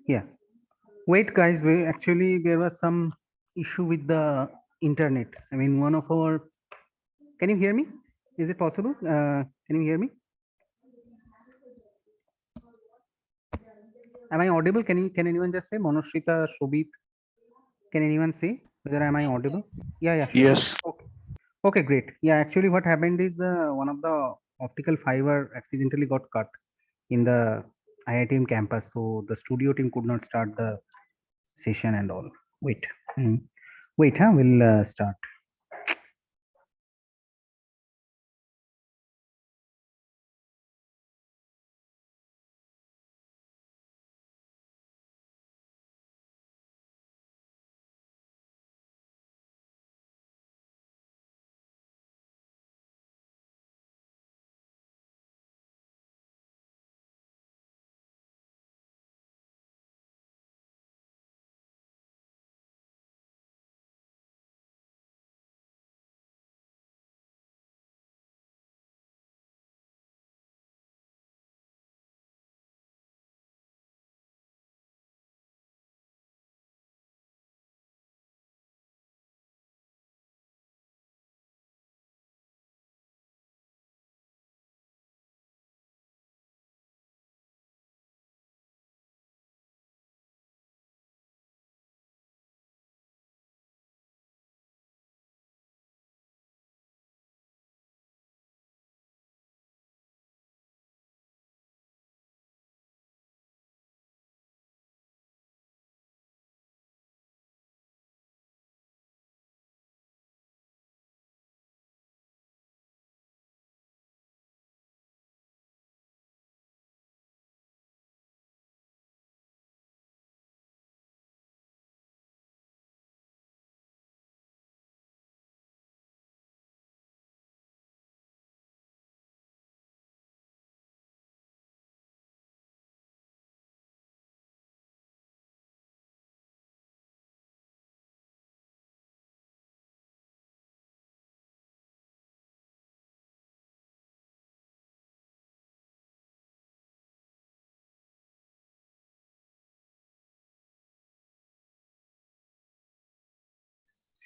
Yeah. Wait, guys. There was some issue with the internet. I mean, one of our. Can you hear me? Is it possible? Can you hear me? Am I audible? Can anyone just say Monoshrita, Shobit? Can anyone say whether am I Yes, sir. audible? Yeah, yeah, sure. Yes. Okay. Okay, great. Yeah, actually, what happened is one of the optical fiber accidentally got cut in the IITM campus, so the studio team could not start the session and all. Wait, wait, huh? We'll start.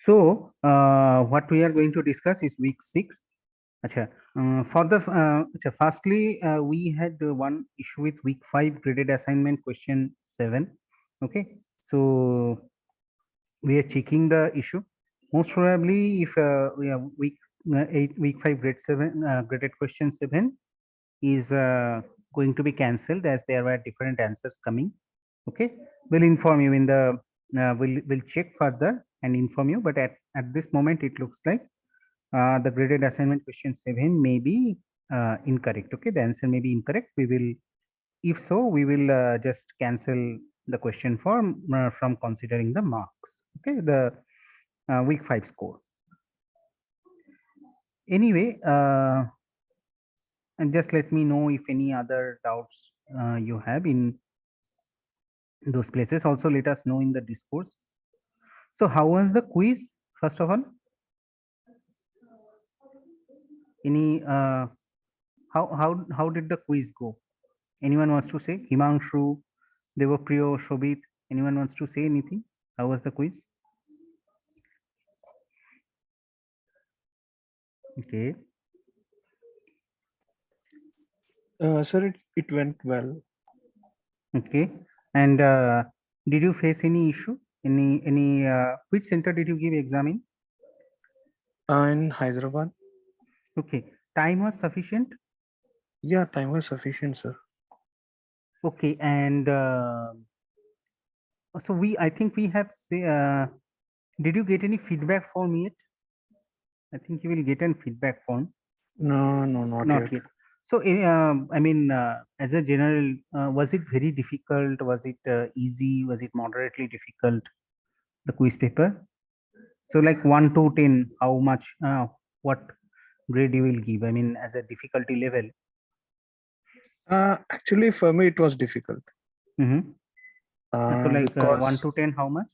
So, what we are going to discuss is week 6. Acha, firstly, we had one issue with week 5 graded assignment question 7. Okay, so we are checking the issue. Most probably, if we have week 5 grade 7 graded question 7 is going to be cancelled as there were different answers coming. Okay, we'll inform you in the we'll check further and inform you. But at this moment, it looks like the graded assignment question 7 may be incorrect. Okay, the answer may be incorrect. We will, if so, we will just cancel the question form from considering the marks. Okay, the week 5 score. Anyway, and just let me know if any other doubts you have in those places. Also, let us know in the discourse. So, how was the quiz? First of all, any how did the quiz go? Anyone wants to say? Himanshu, Devapriyo, Shobit. Anyone wants to say anything? How was the quiz? Okay. Sir, it went well. Okay. And did you face any issue? Any which center did you give exam in? In Hyderabad? Okay. Time was sufficient? Yeah, time was sufficient, sir. Okay. And so I think we have say, did you get any feedback form yet? I think you will get a feedback form. No, not Not yet. yet. So, I mean, as a general, was it very difficult? Was it easy? Was it moderately difficult? The quiz paper. So, like 1 to 10, how much? What grade you will give? I mean, as a difficulty level. Actually, for me, it was difficult. Mm-hmm. So, like 1 Because to 10, how much?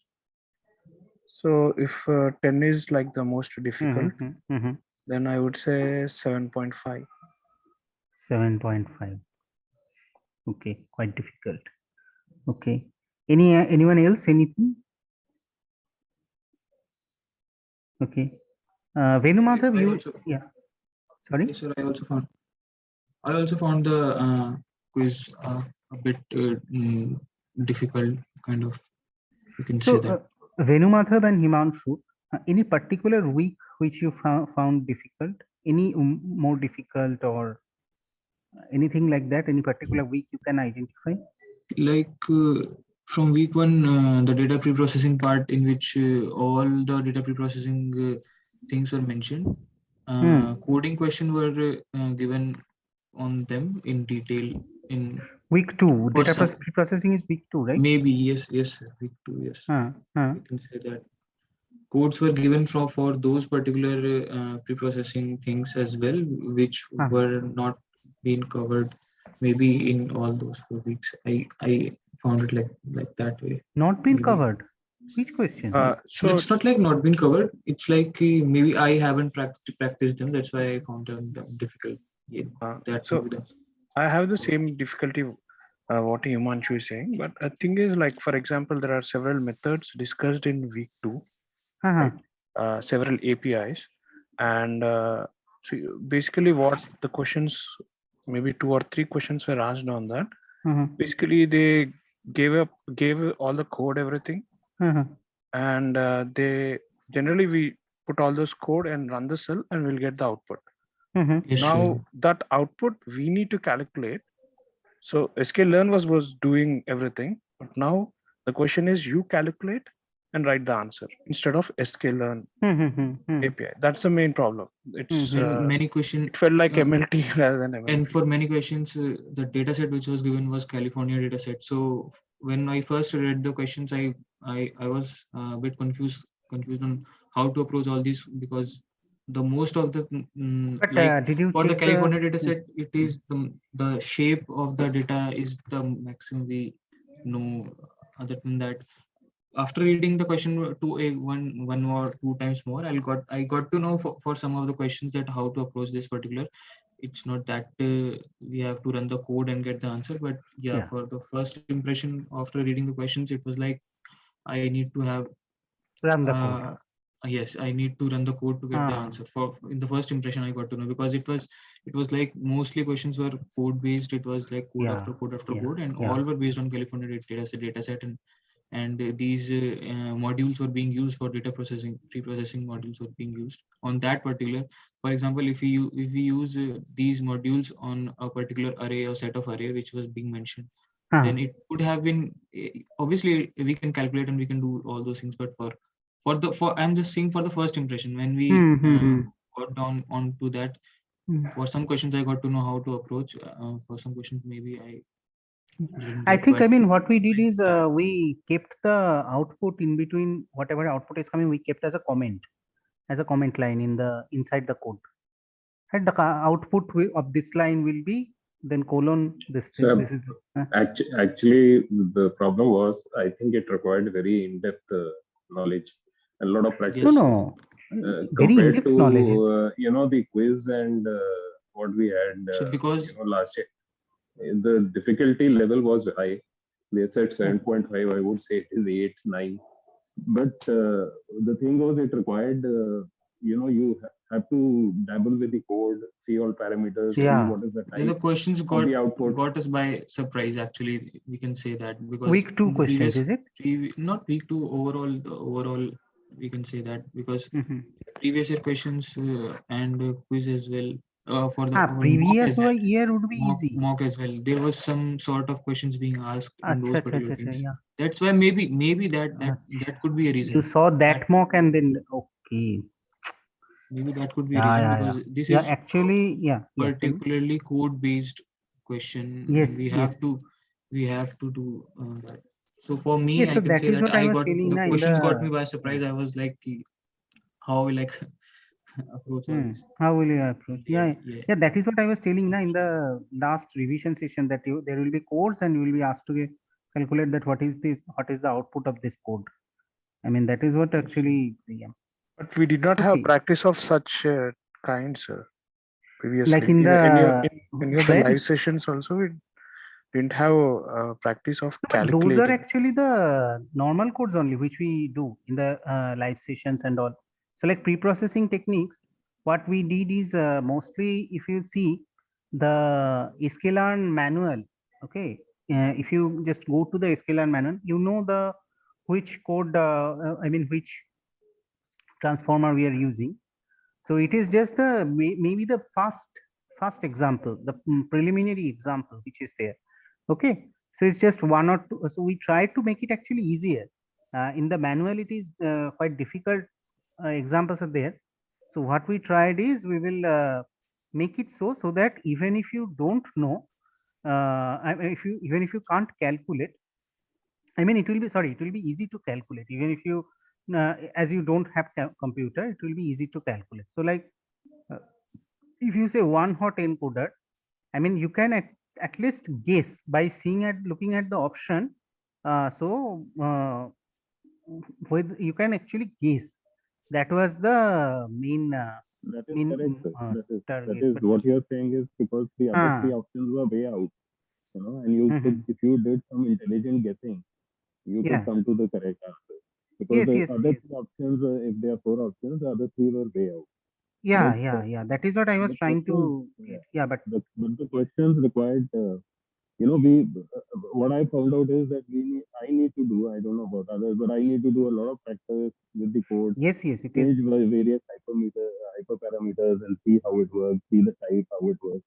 so if 10 is like the most difficult, Mm-hmm. Mm-hmm. then I would say 7.5. 7.5. Okay, quite difficult. Okay. Anyone else? Anything? Okay. Venumadhav, I you, also, yeah. Sorry. yes, sir, I also found the quiz a bit difficult, kind of. You can say So, that. Venumadhav and Himanshu, any particular week which you found difficult? Any more difficult or anything like that? Any particular week you can identify? Like from week one, the data pre-processing part, in which all the data pre-processing things were mentioned. Coding question were given on them in detail. In Week 2, for data some, pre-processing is week 2, right? maybe yes, yes, sir, week two, yes, Uh, uh, you can say that. Codes were given for those particular pre-processing things as well, which uh. were not being covered maybe in all those 4 weeks. I found it like that way. Not been Maybe covered. Which questions? So it's not like not been covered. It's like maybe I haven't practiced them. That's why I found them difficult. Yeah, that so would be the. I have the same difficulty what Himanshu is saying, but the thing is, like, for example, there are several methods discussed in week 2, Uh-huh. right? Several APIs, and so basically what the questions, maybe 2 or 3 questions were asked on that. Uh-huh. Basically, they gave all the code, everything, Uh-huh. and they generally we put all those code and run the cell, and we'll get the output. Uh-huh. Yes, Now sure. that output we need to calculate. So sklearn was doing everything, but now the question is you calculate and write the answer instead of sklearn API. That's the main problem. It's Many questions. it felt like MLT rather than And MLP. for many questions, the data set which was given was California data set. So when I first read the questions, I was a bit confused on how to approach all these, because the most of the But like did you for the check California the? data set, it is the shape of the data is the maximum we know. Other than that, after reading the question one or two times more, I got to know for some of the questions that how to approach this particular. It's not that we have to run the code and get the answer, but yeah, Yeah. for the first impression after reading the questions, it was like I need to have Run the code. yes, I need to run the code to get the Ah. answer. For in the first impression I got to know, because it was like mostly questions were code based. It was like code Yeah. after code after Yeah. code, and Yeah. all were based on California data set, and these modules were being used for data processing. Pre-processing modules were being used on that particular. For example, if we use these modules on a particular array or set of array which was being mentioned, then it could have been obviously we can calculate and we can do all those things. But for I'm just saying, for the first impression, when we got down onto that, for some questions I got to know how to approach. For some questions maybe I didn't I get, think, but I mean, what we did is we kept the output in between whatever output is coming, we kept as a comment line in the inside the code. And the output of this line will be then colon this thing. So This is actually, the problem was, I think it required very in-depth knowledge and a lot of yes. no practice very compared in-depth to knowledge is the quiz and what we had So because last year. The difficulty level was high. They said 7.5. I would say it is 8, 9. But the thing was, it required you have to dabble with the code, see all parameters, see yeah. what is the the type questions of the output. got us by surprise, actually, we can say that, because Week 2 in the questions, is it? not week two, overall we can say that, because Mm-hmm. previous year questions and quiz as well, for the mock Previous as well, year would be easy. mock as well, there was some sort of questions being asked in Acha, those acha, particular acha, things. yeah. That's why maybe that could be a You reason. saw That that mock and then okay. maybe that could be a Yeah, reason, yeah, yeah. because this Yeah, is actually, yeah, yeah. Tell me. particularly code based question, and Yes, yes. we have to do that. So for me, Yes, I so can that say is that what I I was got telling the na in questions got me the by yeah. surprise. I was like, how will I approach all this? How will you approach? Yeah, Yeah, yeah. yeah. That is what I was telling na in the last revision session, that there will be codes and you will be asked to calculate that what is the output of this code. I mean, that is what Yes, sir. actually yeah. But we did not have Okay. practice of such kind, sir, Like previously. in In the any of the where? live sessions also, didn't have practice of No, but those calculating. are actually the normal codes only, which we do in the live sessions and all. So like pre-processing techniques, what we did is mostly, if you see the sklearn manual, okay, if you just go to the sklearn manual, you know the which code, I mean, which transformer we are using. So it is just the maybe the first example, the preliminary example which is there. Okay, so it's just one or two. So we try to make it actually easier. In the manual, it is quite difficult. Examples are there. So what we tried is we will make it so that even if you don't know, I mean, if you even if you can't calculate, I mean, it will be sorry, it will be easy to calculate even if you as you don't have computer, it will be easy to calculate. So like uh, if you say one hot encoder, I mean, you can at least guess by seeing at looking at the option. So with you can actually guess that was the main That is main correct. That target. is But what you're saying is because the other ah, three options were way out, and you could, mhm. if you did some intelligent guessing, you could Yeah, come to the correct answer. Because yes, the yes, other yes, three options, if there are four options, the other three were way out. yeah, But yeah, yeah. That is what I was the trying questions, to get. Yeah, but but the questions required, we what I found out is that I need to do. I don't know about others, but I need to do a lot of practice with the code, yes, yes, it change is. various hyperparameters, and see how it works, see the type, how it works.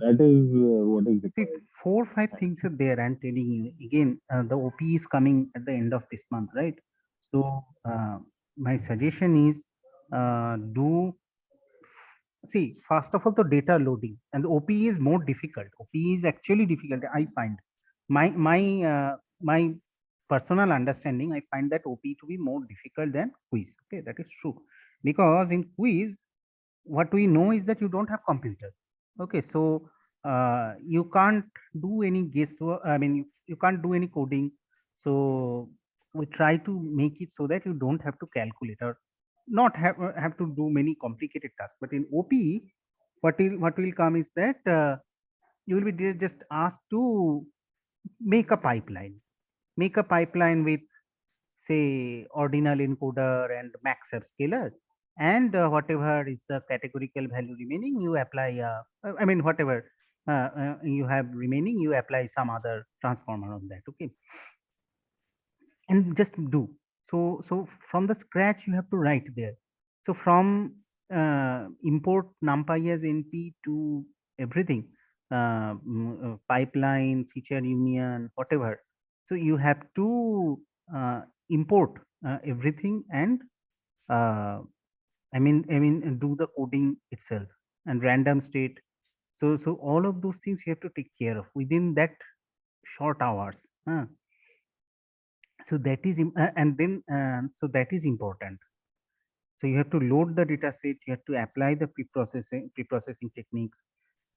That is what is See, required. 4 or 5 things are there. I'm telling you again. The OP is coming at the end of this month, right? So my suggestion is do see first of all the data loading, and the OP is more difficult. OP is actually difficult. I find my personal understanding. I find that OP to be more difficult than quiz. Okay, that is true because in quiz what we know is that you don't have computer. Okay, so you can't do any guesswork. I mean, you can't do any coding. So we try to make it so that you don't have to calculate or not have to do many complicated tasks. But in OP, what will come is that you will be just asked to make a pipeline, with say ordinal encoder and max subscaler, and whatever is the categorical value remaining you apply I mean whatever you have remaining you apply some other transformer on that. Okay, and just do. So from the scratch you have to write there. So from import numpy as np to everything, pipeline, feature union, whatever. So you have to import everything and uh, I mean do the coding itself and random state. So all of those things you have to take care of within that short hours. So that is and then so that is important. So you have to load the data set, you have to apply the pre-processing techniques,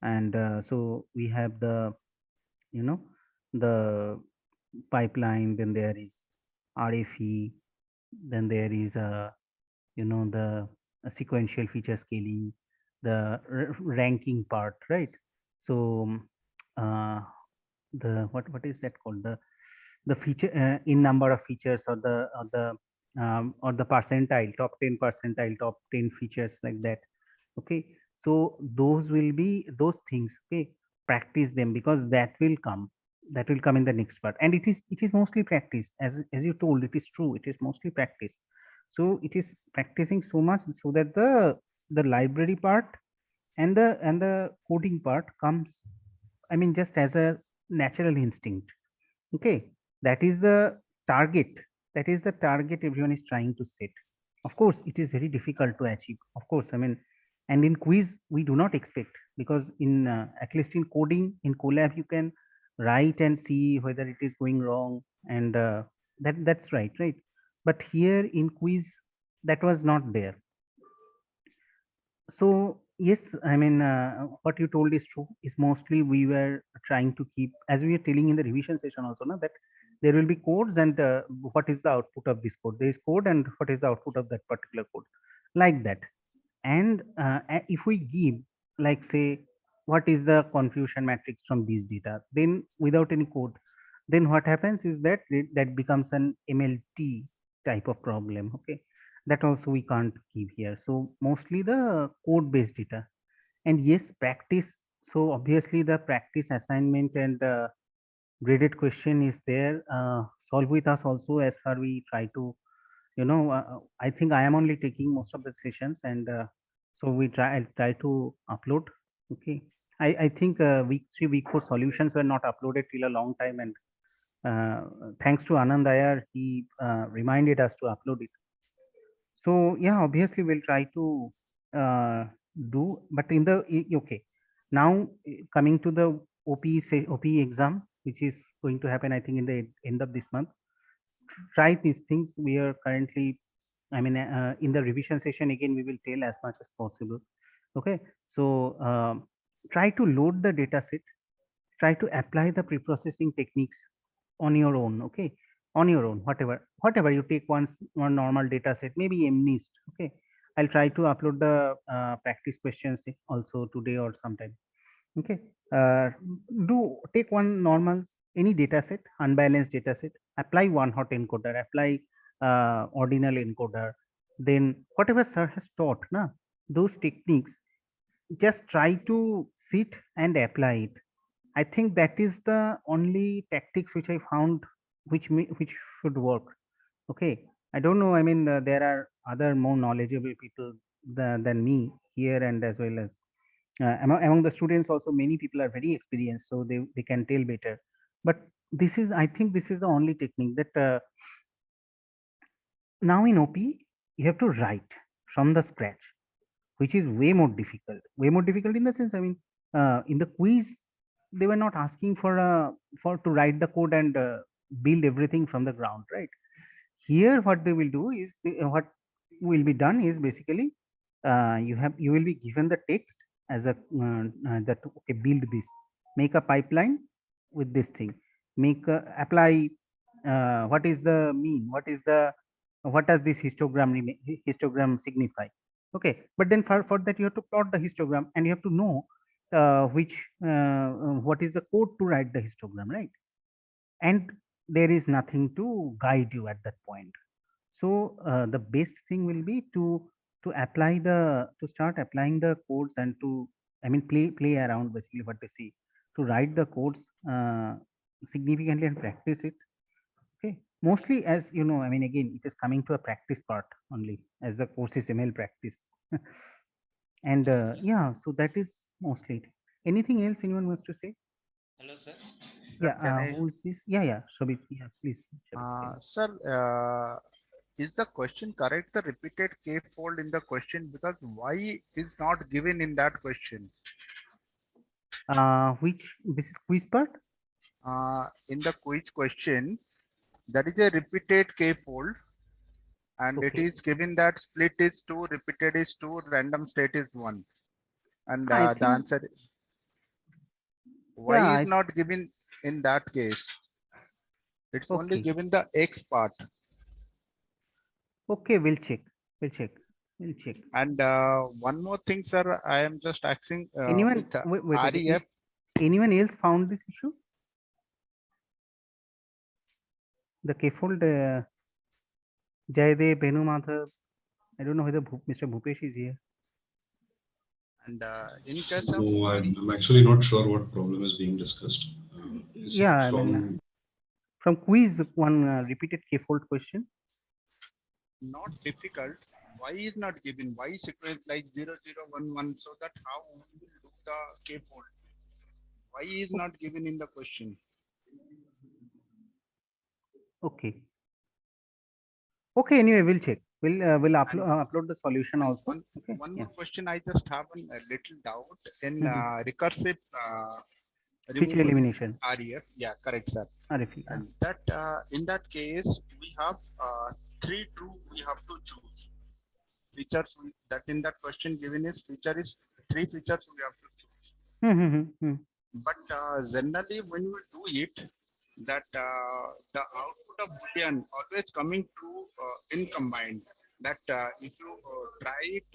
and so we have the you know the pipeline, then there is RFE, then there is the sequential feature scaling, the ranking part, right? So the what is that called, the feature in number of features, or the percentile, top 10 percentile, top 10 features, like that. Okay, so those will be those things. Okay, practice them because that will come in the next part, and it is mostly practice. As you told, it is true, it is mostly practice. So it is practicing so much so that the library part and the coding part comes, I mean, just as a natural instinct. Okay, that is the target. That is the target everyone is trying to set. Of course, it is very difficult to achieve. Of course, I mean, and in quiz we do not expect, because in at least in coding in Colab you can write and see whether it is going wrong, and that's right. But here in quiz that was not there. So yes, I mean, what you told is true. Is mostly we were trying to keep, as we were telling in the revision session also, now that there will be codes, and what is the output of this code? There is code, and what is the output of that particular code, like that. And if we give, like say, what is the confusion matrix from these data, then without any code, then what happens is that that becomes an MLT type of problem. Okay, that also we can't give here. So mostly the code based data. And yes, practice. So obviously the practice assignment and graded question is there. Solve with us also, as far we try to, I think I am only taking most of the sessions, and so I'll try to upload. Okay, I think week 3, week 4 solutions were not uploaded till a long time, and thanks to Anand Iyer, he reminded us to upload it. So yeah, obviously we'll try to do, but in the okay. Now coming to the OPE exam, which is going to happen, I think, in the end of this month. Try these things. We are currently, I mean, in the revision session again, we will tell as much as possible. Okay, so try to load the data set. Try to apply the pre-processing techniques on your own. Okay, on your own, whatever you take one normal data set, maybe MNIST. Okay, I'll try to upload the practice questions also today or sometime. Okay, do take one normal any data set, unbalanced data set, apply one hot encoder, apply ordinal encoder, then whatever sir has taught, na, those techniques, just try to sit and apply it. I think that is the only tactics which I found which should work. Okay, I don't know. I mean, there are other more knowledgeable people than me here, and as well as among the students also, many people are very experienced, so they can tell better. But this is, I think, this is the only technique that now in OP you have to write from the scratch, which is way more difficult in the sense, I mean, in the quiz they were not asking for to write the code and build everything from the ground, right? Here what they will do is what will be done is basically you will be given the text as a that, okay, build this, make a pipeline with this thing, make apply what is the mean, what does this histogram signify. Okay, but then for that you have to plot the histogram, and you have to know which what is the code to write the histogram, right? And there is nothing to guide you at that point. So the best thing will be to apply the to start applying the codes, and to, I mean, play around, basically what they see, to write the codes significantly and practice it. Okay, mostly, as you know, I mean, again, it is coming to a practice part only, as the course is ML practice. And yeah, so that is mostly it. Anything else anyone wants to say? Hello, sir. Yeah, Can I? who is this? Yeah, Shobit, yeah, please, Shobit, tell me. Sir, is the question correct? The repeated k-fold in the question, because y is not given in that question. Which, this is quiz part? In the quiz question, that is a repeated k-fold, and it Okay. is given that split is 2, repeated is 2, random state is 1. And I the think, answer is y yeah, is not given in that case. It's only okay. given the x part. Okay, we'll check. We'll check. We'll check. And one more thing, sir, I am just asking Anyone, with wait. REF. Anyone else found this issue? The K-fold, Jaydev, Benu Madhav. I don't know whether Mr. Bhupesh is here. And in case of No, I'm actually not sure what problem is being discussed. Is it Yeah, I mean, from from quiz, one repeated K-fold question. not difficult, y is not given, y sequence like 0, 0, 1, 1, so that how we will do the k-fold. Y is not given in the question. Okay. Okay, anyway, we'll check. We'll upload the solution also. Okay. One Yeah. more question, I just have a little doubt in recursive Feature removal elimination. REF. Yeah, correct, sir. RF, yeah. And that in that case, we have 3 true we have to choose. Features that in that question given is 3 features we have to choose. But generally when we do it, that the output of boolean always coming true in combined. That if you try it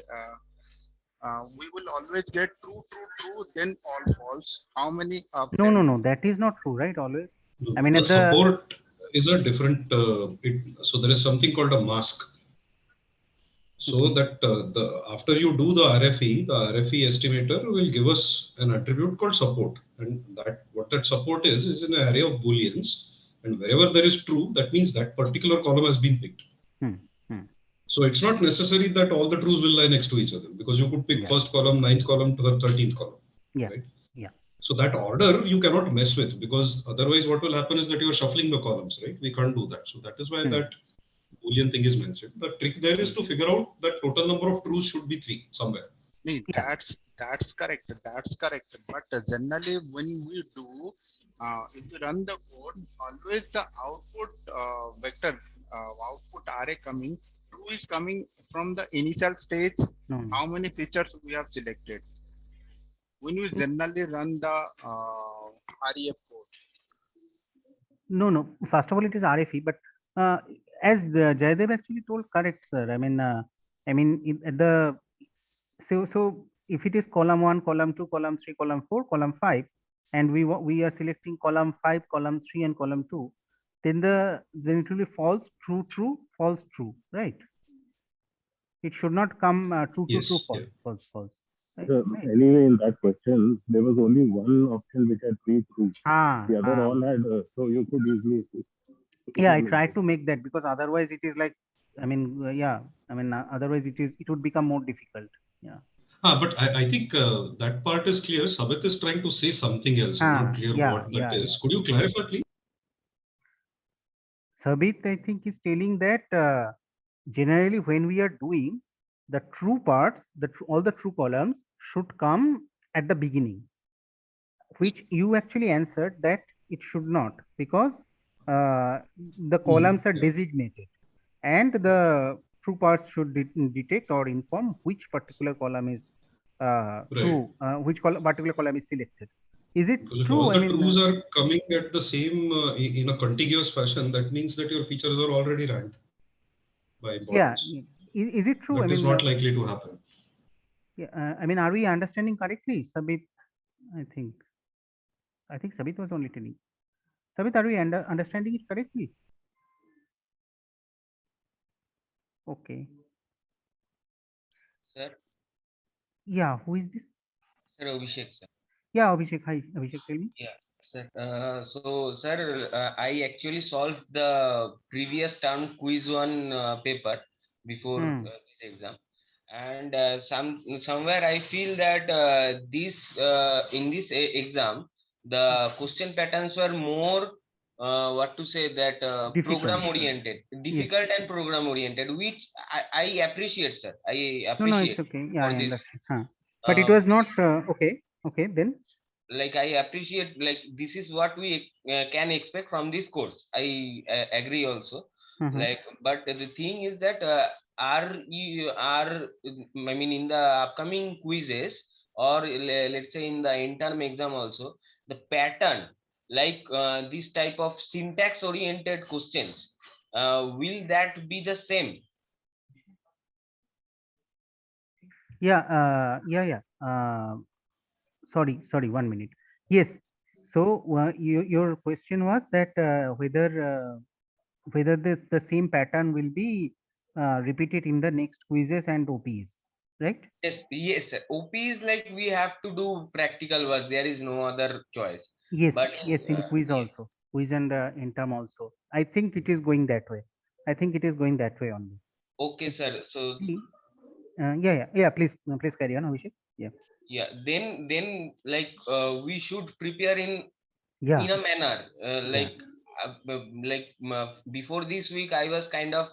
we will always get true, true, true, then all false. How many of No, them? no, no. That is not true, right? Always. I mean, The at the support is a different, so there is something called a mask. So Okay. that after you do the RFE estimator will give us an attribute called support, and that what that support is an array of booleans, and wherever there is true, that means that particular column has been picked. Hmm, hmm. So it's not necessary that all the trues will lie next to each other, because you could pick Yeah. first column, ninth column to the 13th column. Yeah. Right? Yeah. So that order you cannot mess with, because otherwise what will happen is that you are shuffling the columns, right? We can't do that. So that is why Hmm. that Boolean thing is mentioned. The trick there is to figure out that total number of truths should be 3 somewhere. Nee, Yeah. that's correct. That's correct. But generally, when we do, if you run the code, always the output vector, output array coming, true is coming from the initial stage. No, no. How many features we have selected? When you generally run the REF code. No, no. First of all, it is RFE, but as Jayadev actually told, correct, sir. I mean, at the so if it is column 1, column 2, column 3, column 4, column 5, and we are selecting column 5, column 3, and column 2, then it will be false, true, true, false, true, right? It should not come true, true, true, Yes. false, Yeah. false, false. Right? Right. Anyway, in that question, there was only one option which had 3 true. Ah, The other ah. all had, so you could easily. Yeah, I tried to make that, because otherwise it is like, I mean, yeah, I mean, otherwise it would become more difficult. Yeah. But I think that part is clear. Sabit is trying to say something else. I'm not clear Yeah, what that yeah, is. yeah. Could you clarify, please? Sabit, I think, is telling that generally when we are doing the true parts, all the true columns should come at the beginning, which you actually answered that it should not, because the columns are Yeah. designated, and the true parts should detect or inform which particular column is Right. true, which particular column is selected. Is it Because if true? all I the mean, trues are coming at the same in a contiguous fashion, that means that your features are already ranked by yeah, importance. is it true? I That is mean, not likely to happen. yeah, I mean, are we understanding correctly, Sabit? I think Sabit was only telling. Sabit, are we understanding it correctly? Okay. Sir, Yeah, who is this? sir Abhishek, sir. Yeah, Abhishek. Hi, Abhishek, tell me. Yeah, sir. So, sir, I actually solved the previous term quiz one paper before this exam, and somewhere I feel that this in this exam the question patterns were more what to say that Difficult. program oriented, Yes. difficult and program oriented, which I appreciate, sir. I No, it's appreciate okay. Yeah, for I this. understand. Huh. But it was not okay. Okay, then. Like I appreciate, like this is what we can expect from this course. I agree also. Uh-huh. Like, but the thing is that I mean in the upcoming quizzes, or let's say in the interim exam also, the pattern, like this type of syntax oriented questions, will that be the same? Yeah. Yeah. Sorry. 1 minute. Yes. So your question was that whether the same pattern will be repeated in the next quizzes and OPs, right? Yes, yes, sir. OP is like we have to do practical work. There is no other choice. Yes, But yes, in quiz also, quiz and in term also. I think it is going that way. I think it is going that way only. okay, sir. So See, yeah. Please carry on, Abhishek. Yeah, yeah, then like we should prepare yeah, in a manner yeah. before this week I was kind of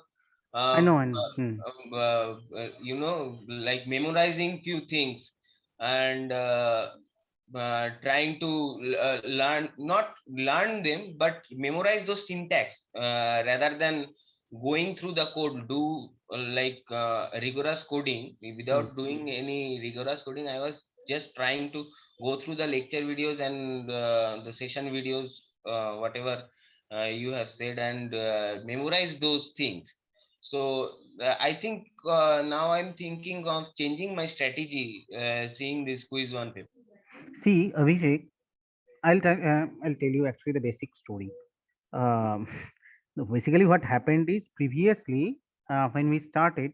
I uh, know, I know. like memorizing few things, and trying to learn, not learn them, but memorize those syntax rather than going through the code, do rigorous coding. Without doing any rigorous coding, I was just trying to go through the lecture videos and the session videos, whatever you have said, and memorize those things. So I think now I'm thinking of changing my strategy, seeing this quiz one paper. See, Abhishek, I'll tell you actually the basic story. Um, basically, what happened is previously when we started,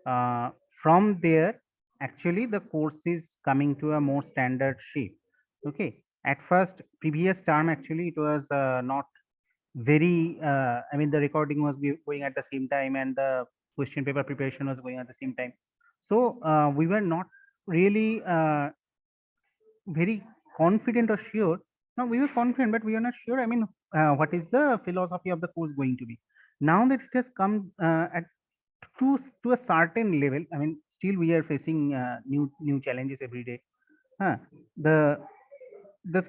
uh, from there, actually the course is coming to a more standard shape. Okay, at first, previous term actually it was not very. I mean, the recording was going at the same time, and the question paper preparation was going at the same time. So we were not really very confident or sure. No, we were confident, but we are not sure. I mean, what is the philosophy of the course going to be? Now that it has come at to a certain level, I mean, still we are facing new challenges every day. Huh. The the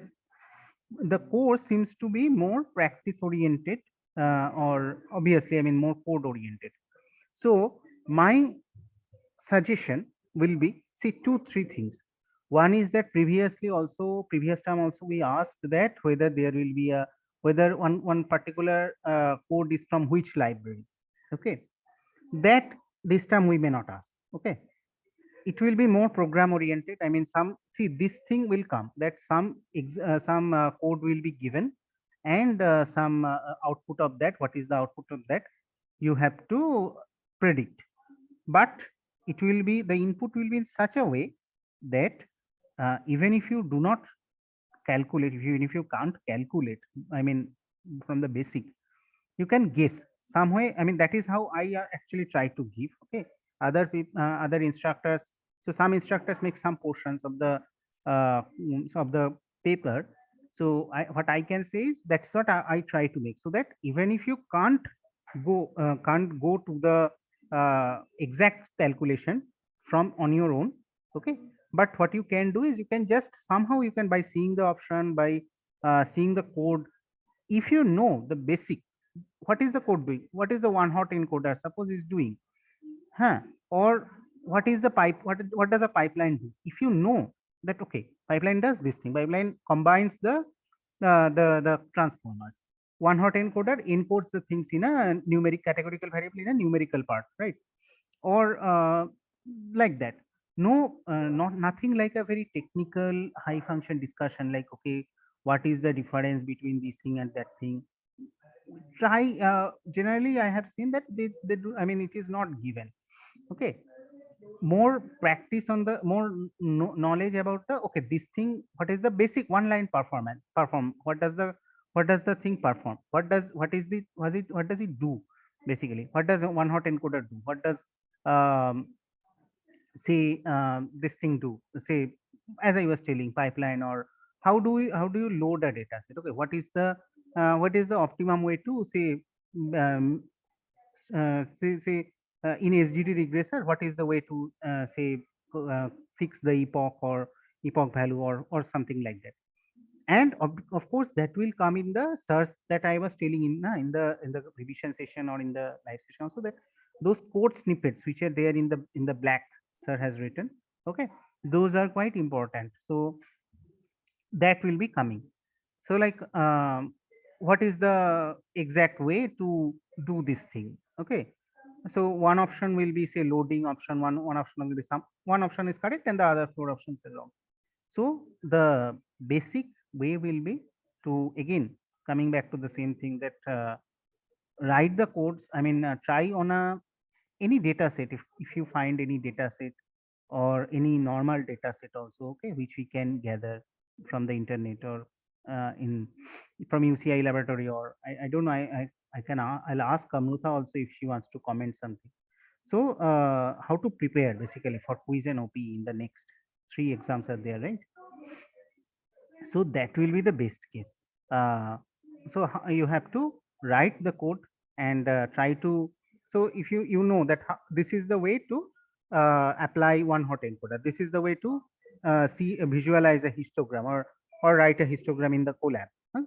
the course seems to be more practice oriented, or obviously, I mean, more code oriented. So my suggestion will be, see, two three things. One is that previous time also we asked that whether there will be a, whether one particular code is from which library. Okay, that this time we may not ask. Okay, it will be more program oriented. I mean, some, see, this thing will come that some code will be given, and some output of that, what is the output of that, you have to predict. But it will be, the input will be in such a way that even if you do not calculate, even if you can't calculate, I mean, from the basic, you can guess some way. I mean, that is how I actually try to give. Okay, other instructors, so some instructors make some portions of the paper. So what I can say is that's what I try to make, so that even if you can't go to the exact calculation from on your own. Okay, but what you can do is you can just somehow, you can, by seeing the option, by seeing the code, if you know the basic, what is the code doing, what is the one hot encoder suppose is doing, huh? Or what is the what does a pipeline do, if you know that, okay, pipeline does this thing, pipeline combines the transformers, one hot encoder encodes the things in a numeric categorical variable in a numerical part, right? Or like that. No, not nothing like a very technical high function discussion, like, okay, what is the difference between this thing and that thing. Try, generally I have seen that they do, I mean, it is not given. Okay, more practice on the more knowledge about the, okay, this thing, what is the basic one line perform, what does the thing perform, what is the, what does it do, basically, what does a one hot encoder do, what does um, say this thing do, say, as I was telling, pipeline, or how do you load a data set. Okay, what is the optimum way to say, um, in SGD regressor, what is the way to say fix the epoch or epoch value, or something like that. And of course that will come in the search that I was telling in the revision session or in the live session also, that those code snippets which are there in the black sir has written. Okay, those are quite important, so that will be coming. So like, what is the exact way to do this thing. Okay, so one option will be, say, loading option, one option will be some, one option is correct and the other four options are wrong. So the basic way will be to, again, coming back to the same thing, that write the codes, I mean, try on a any data set, if you find any data set or any normal data set also, okay, which we can gather from the internet, or in from UCI laboratory, or I don't know, I can I'll ask Amruta also if she wants to comment something. So how to prepare basically for quiz and OP in the next 3 exams are there, right? So that will be the best case. So you have to write the code and try to, so if you know that this is the way to apply one hot encoder, this is the way to visualize a histogram, or write a histogram in the collab, huh?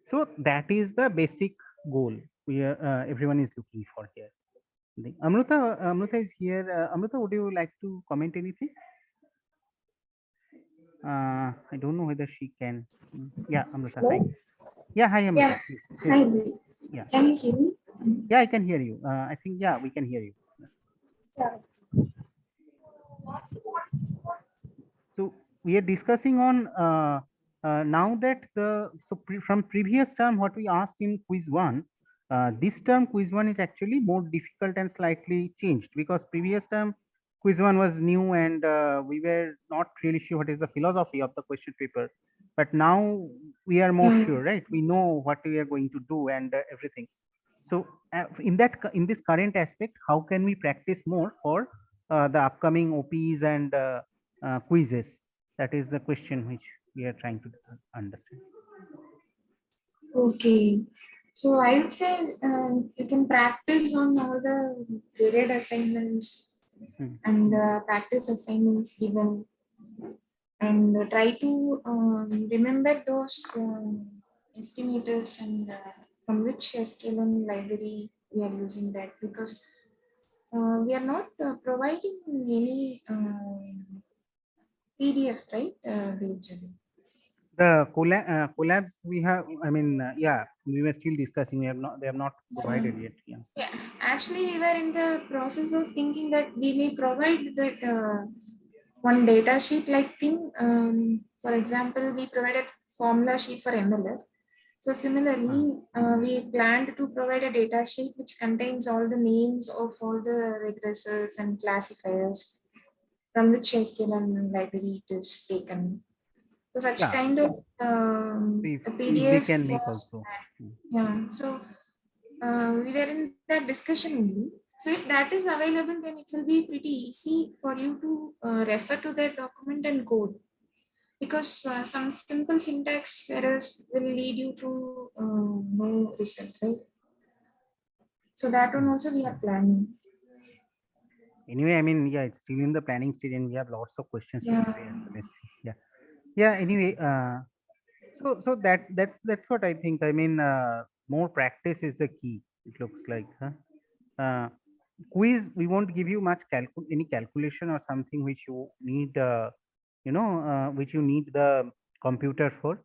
So that is the basic goal we are, everyone is looking for here. Amruta is here. Amruta, would you like to comment anything? I don't know whether she can. Yeah, Amrita, hi. Hello? Yeah, hi, Amrita. Yeah. Please. Hi. Yeah. Can you hear me? Yeah, I can hear you. I think, yeah, we can hear you. So we are discussing on now that from previous term what we asked in quiz 1, this term quiz 1 is actually more difficult and slightly changed, because previous term quiz 1 was new and we were not really sure what is the philosophy of the question paper, but now we are more sure, right? We know what we are going to do and everything. So in this current aspect, how can we practice more for the upcoming OPs and quizzes? That is the question which we are trying to understand. Okay. So I would say you can practice on all the graded assignments and practice assignments given, and try to remember those estimators and from which SKLM library we are using that, because we are not providing any PDF, right? Usually. The collabs we have, I mean, yeah, we were still discussing. We have not, they have not provided yet. Yeah. Yeah, actually, we were in the process of thinking that we may provide that one data sheet like thing. For example, we provided formula sheet for MLF. So similarly, we planned to provide a data sheet which contains all the names of all the regressors and classifiers from which SKLM library it is taken. So such Yeah. kind of If a they PDF can make was also. yeah. So we were in that discussion only. So if that is available, then it will be pretty easy for you to refer to that document and code, because some simple syntax errors will lead you to no result, right? So that one also we are planning. Anyway, I mean, yeah, it's still in the planning stage and we have lots of questions to Yeah. prepare. So let's see. Yeah. Yeah. Anyway, so that's what I think. I mean, more practice is the key. It looks like, huh? Quiz, we won't give you much any calculation or something which you need, which you need the computer for.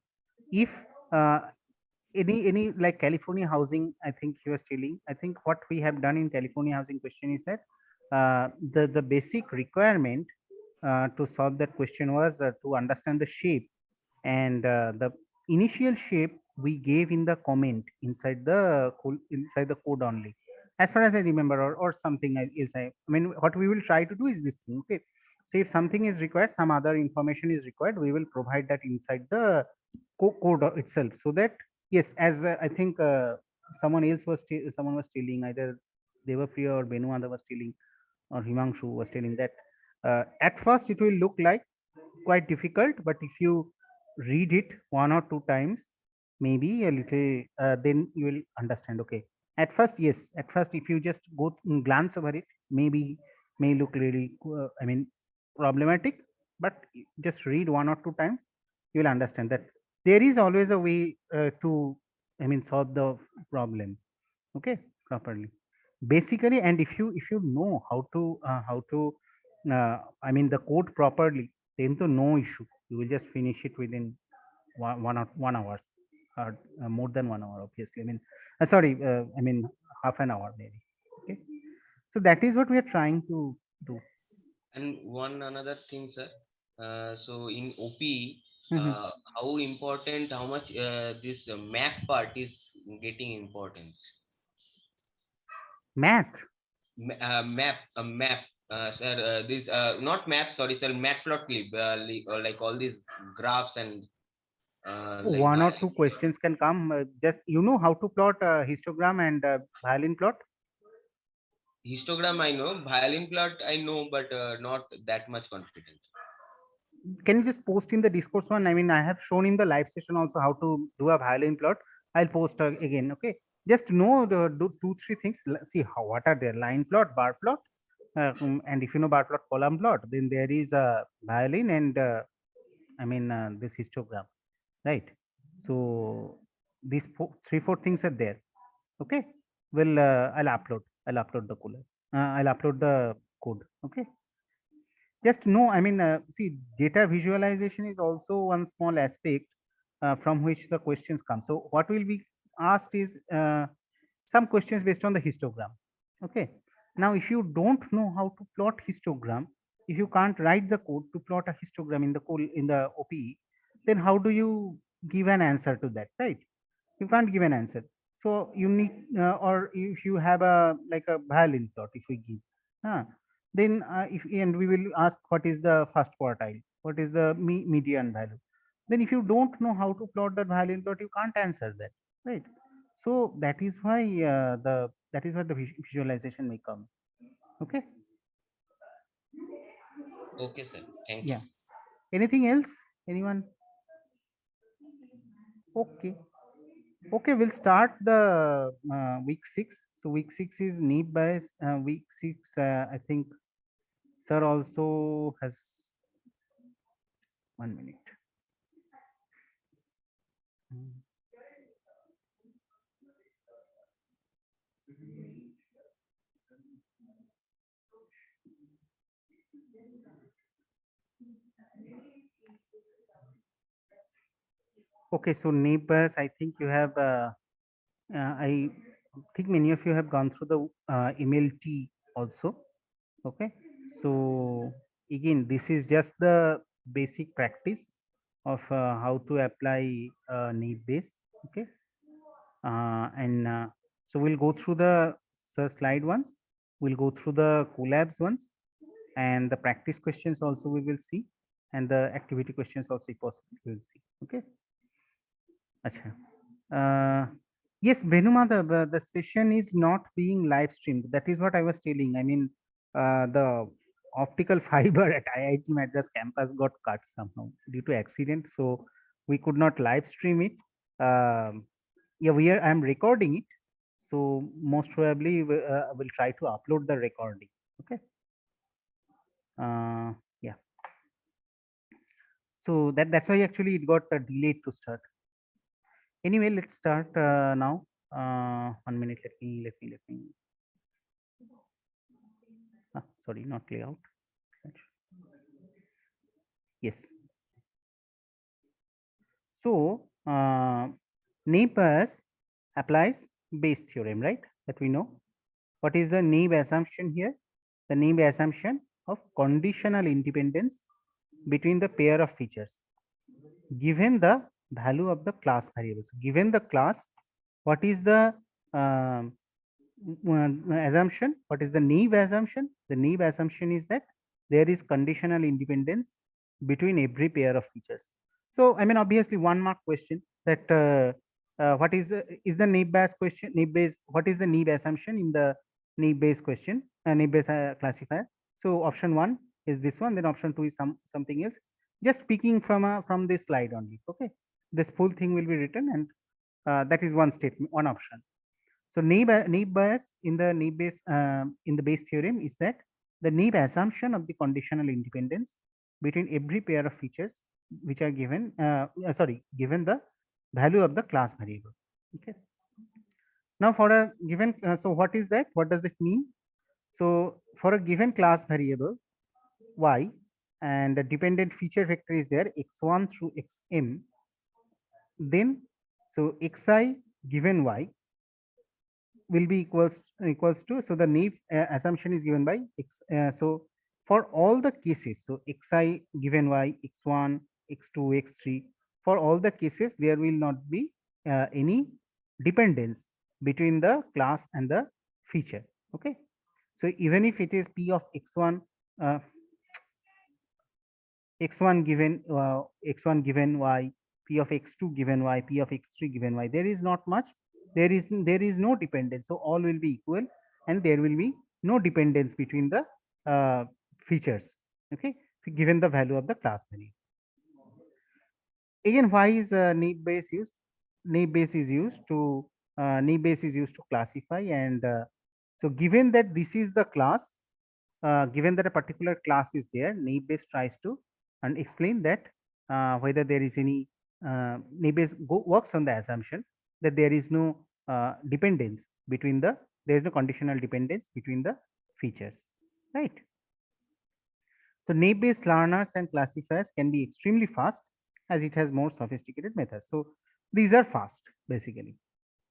If uh, any like California housing, I think he was telling, I think what we have done in California housing question is that the basic requirement to solve that question was to understand the shape, and the initial shape we gave in the comment inside the code only, as far as I remember, or something is I mean, what we will try to do is this thing. Okay, so if something is required, some other information is required, we will provide that inside the code itself, so that yes, as I think someone was telling, either Devapriya or Benuanda was telling, or Himanshu was telling that at first it will look like quite difficult, but if you read it one or two times, maybe a little, then you will understand. Okay, at first, yes, at first if you just glance over it, maybe may look really I mean, problematic, but just read one or two times, you will understand that there is always a way to, I mean, solve the problem, okay, properly, basically. And if you know how to I mean, the code properly, then to no issue, you will just finish it within 1 hours, or more than 1 hour, obviously. I mean, sorry, I mean, half an hour maybe. Okay, so that is what we are trying to do. And one another thing, sir. So in OP, Mhm. how important, how much this map part is getting importance? Math. Map, sir. This not map. Sorry, sir. Matplotlib, like all these graphs and like One or two questions can come, just how to plot histogram and violin plot. histogram. I know violin plot. I know, but not that much confident. Can you just post in the discourse one? I mean, I have shown in the live session also how to do a violin plot. I'll post again. Okay, just know the do 2-3 things. See how, what are there: line plot, bar plot, and if you know bar plot, column plot, then there is a violin and I mean, this histogram, right? So these 3-4 things are there. Okay, well, I'll upload the code. I'll upload the code. Okay, just no, I mean, see, data visualization is also one small aspect from which the questions come. So what will be asked is some questions based on the histogram. Okay, Now, if you don't know how to plot histogram, if you can't write the code to plot a histogram in the code in the OPE, then how do you give an answer to that, right? You can't give an answer. So you need, or if you have a like a violin plot, if we give, then if and we will ask what is the first quartile, what is the median value. Then if you don't know how to plot that violin plot, you can't answer that, right? So that is why the visualization may come. Okay. Okay, sir. Thank Yeah. you. Anything else? Anyone? Okay. Okay, we'll start the week 6. So week 6 is need bias. Week 6, I think sir also has 1 minute. Okay, so need bias, I think you have, I think many of you have gone through the MLT also. Okay, so again, this is just the basic practice of how to apply need base. Okay, and so we'll go through the slide once, we'll go through the collabs once, and the practice questions also we will see, and the activity questions also if possible we will see. Okay. Acha. Yes, Venuma, the session is not being live streamed. That is what I was telling. I mean, the optical fiber at IIT Madras campus got cut somehow due to accident, so we could not live stream it. Yeah, I'm recording it, so most probably we'll try to upload the recording. Okay. Yeah. So that's why actually it got delayed to start. Anyway, let's start now. 1 minute. Let me. Sorry, not layout. Yes. So Neighbors applies Bayes theorem, right? That we know. What is the naive assumption here? The naive assumption of conditional independence between the pair of features given the value of the class variables. Given the class, what is the assumption? What is the naive assumption? The naive assumption is that there is conditional independence between every pair of features. So, I mean, obviously, 1 mark question that what is the naive Bayes question? Naive Bayes, what is the naive assumption in the naive Bayes question? Naive Bayes classifier. So, option 1 is this one. Then option 2 is something else. Just picking from this slide only. Okay, this full thing will be written, and that is one statement, one option. So naive Bayes in the naive Bayes in the Bayes theorem is that the naive assumption of the conditional independence between every pair of features which are given, given the value of the class variable. Okay. Now for a given, so what is that? What does it mean? So for a given class variable y, and the dependent feature vector is there x1 through xm, then so xi given y will be equals to, so the naive assumption is given by x. So for all the cases, so xi given y, x1, x2, x3, for all the cases there will not be any dependence between the class and the feature. Okay, so even if it is p of x1, x1 given x1 given y, p of x2 given y, p of x3 given y, there is not much, there is no dependence, so all will be equal and there will be no dependence between the features. Okay, given the value of the class value. Again, why is naive Bayes used? Naive Bayes is used to classify, and so given that this is the class, given that a particular class is there, naive Bayes tries to and explain that whether there is any naive Bayes works on the assumption that there is no dependence between there is no conditional dependence between the features, right? So naive Bayes learners and classifiers can be extremely fast as it has more sophisticated methods. So these are fast basically,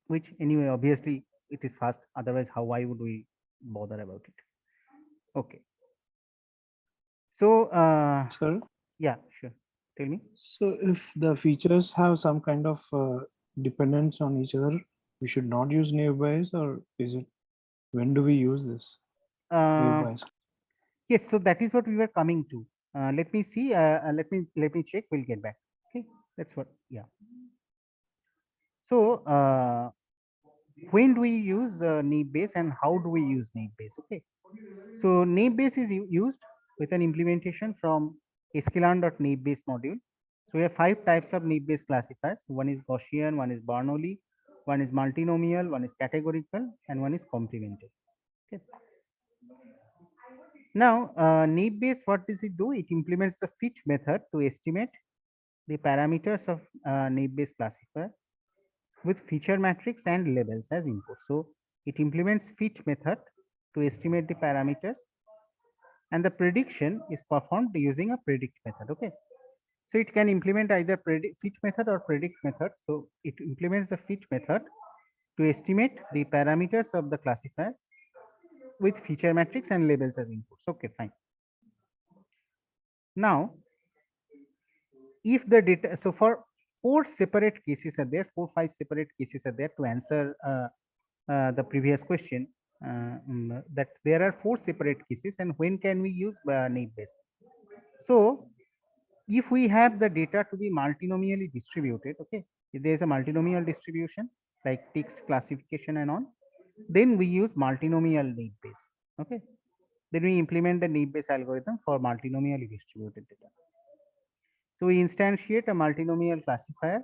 which anyway obviously it is fast. Otherwise, why would we bother about it. Okay. So, Sir, yeah, sure. Tell me. so if the features have some kind of dependence on each other, we should not use naive Bayes, or is it, when do we use this naive Bayes? Yes, so that is what we were coming to. Let me see. Let me check. We'll get back. Okay, that's what. Yeah. So, when do we use naive Bayes and how do we use naive Bayes? Okay. So naive Bayes is used with an implementation from sklearn.naive Bayes module. So we have 5 types of naive Bayes classifiers. One is Gaussian, one is Bernoulli, one is multinomial, one is categorical, and one is complementary. Okay. Now, naive Bayes, what does it do? It implements the fit method to estimate the parameters of naive Bayes classifier with feature matrix and labels as input. So it implements fit method to estimate the parameters, and the prediction is performed using a predict method. Okay, so it can implement either fit method or predict method. So it implements the fit method to estimate the parameters of the classifier with feature matrix and labels as inputs. Okay, fine. Now, if the data, so for 4 separate cases are there, 5 separate cases are there to answer the previous question, that there are 4 separate cases, and when can we use naive Bayes? So if we have the data to be multinomially distributed, okay, if there is a multinomial distribution like text classification and on, then we use multinomial naive Bayes. Okay, then we implement the naive Bayes algorithm for multinomially distributed data. So we instantiate a multinomial classifier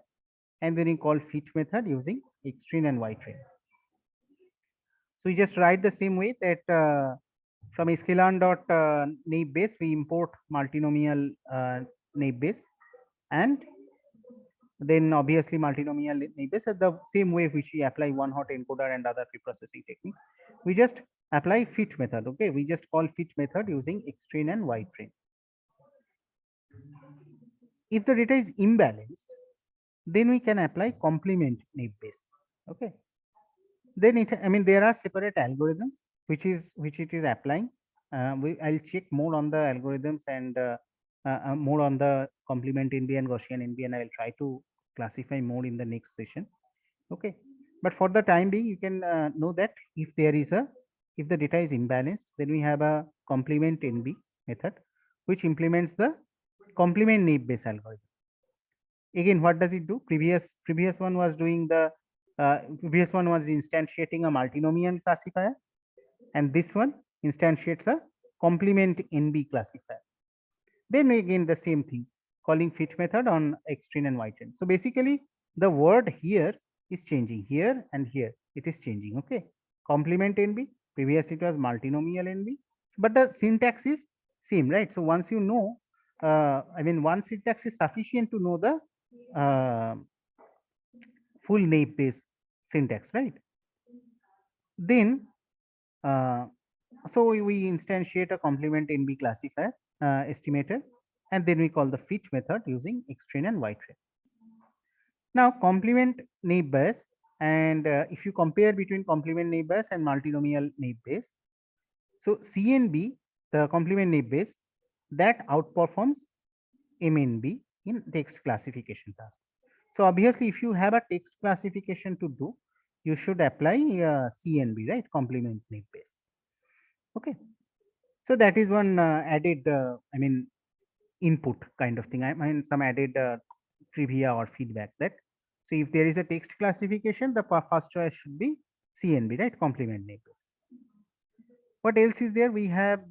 and then we call fit method using xtrain and ytrain. So we just write the same way that from sklearn.naive Bayes we import multinomial naive Bayes, and then obviously multinomial naive Bayes the same way which we apply one hot encoder and other preprocessing techniques. We just apply fit method. Okay, we just call fit method using xtrain and ytrain. If the data is imbalanced, then we can apply complement naive Bayes. Okay, then there are separate algorithms which it is applying. I'll check more on the algorithms and more on the complement NB and Gaussian NB, and I'll try to classify more in the next session. Okay, but for the time being, you can know that if the data is imbalanced, then we have a complement NB method which implements the complement naive Bayes algorithm. Again, what does it do? Previous one was doing the previous one was instantiating a multinomial classifier, and this one instantiates a complement NB classifier. Then again the same thing, calling fit method on xtrain and ytrain. So basically the word here is changing, here and here it is changing. Okay, complement NB, previous it was multinomial NB, but the syntax is same, right? So once you know, one syntax is sufficient to know the full naive Bayes syntax, right? Then so we instantiate a complement NB classifier estimator, and then we call the fit method using xtrain and ytrain. Now complement naive Bayes, and if you compare between complement naive Bayes and multinomial naive Bayes, so CNB, the complement naive Bayes, that outperforms MNB in text classification tasks. So obviously, if you have a text classification to do, you should apply CNB, right? Complement naive Bayes. Okay. So that is one added, input kind of thing. I mean, some added trivia or feedback that. So if there is a text classification, the first choice should be CNB, right? Complement naive Bayes. What else is there? We have,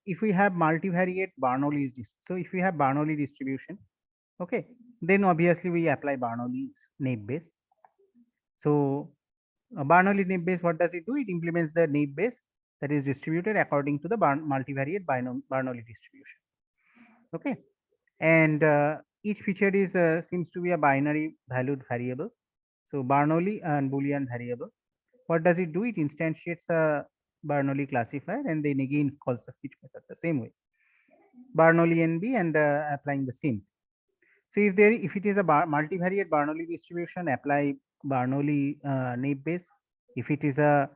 if we have multivariate Bernoulli's, so if we have Bernoulli distribution, okay, then obviously we apply Bernoulli's naive Bayes. So Bernoulli naive Bayes, what does it do? It implements the naive Bayes that is distributed according to the multivariate Bernoulli distribution. Okay, and each feature is seems to be a binary valued variable. So Bernoulli and Boolean variable. What does it do? It instantiates a Bernoulli classifier and then again calls the fit method the same way. Bernoulli NB and applying the same. So if it is a multivariate Bernoulli distribution, apply Bernoulli naive Bayes. If it is a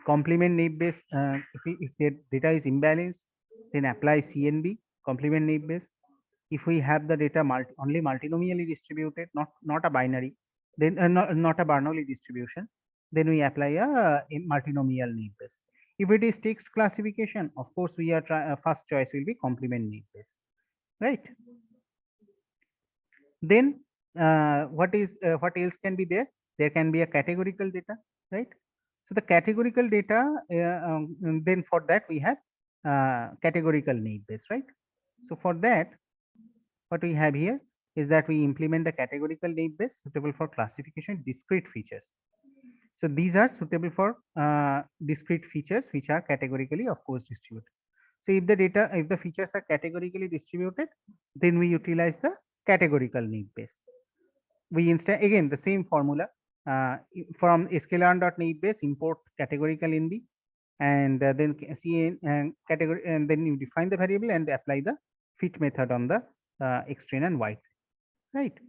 Complement naive Bayes. If the data is imbalanced, then apply CNB, complement naive Bayes. If we have the data only multinomially distributed, not a binary, then not a Bernoulli distribution, then we apply a multinomial naive Bayes. If it is text classification, of course, we are first choice will be complement naive Bayes, right? Then what else can be there? There can be a categorical data, right? So the categorical data, then for that we have categorical naive Bayes, right? So for that, what we have here is that we implement the categorical naive Bayes suitable for classification discrete features. So these are suitable for discrete features which are categorically, of course, distributed. So if the features are categorically distributed, then we utilize the categorical naive Bayes. We instead, again, the same formula from sklearn.naive Bayes, import categorical NB, and then CN category, and then you define the variable and apply the fit method on the X train and Y train, right?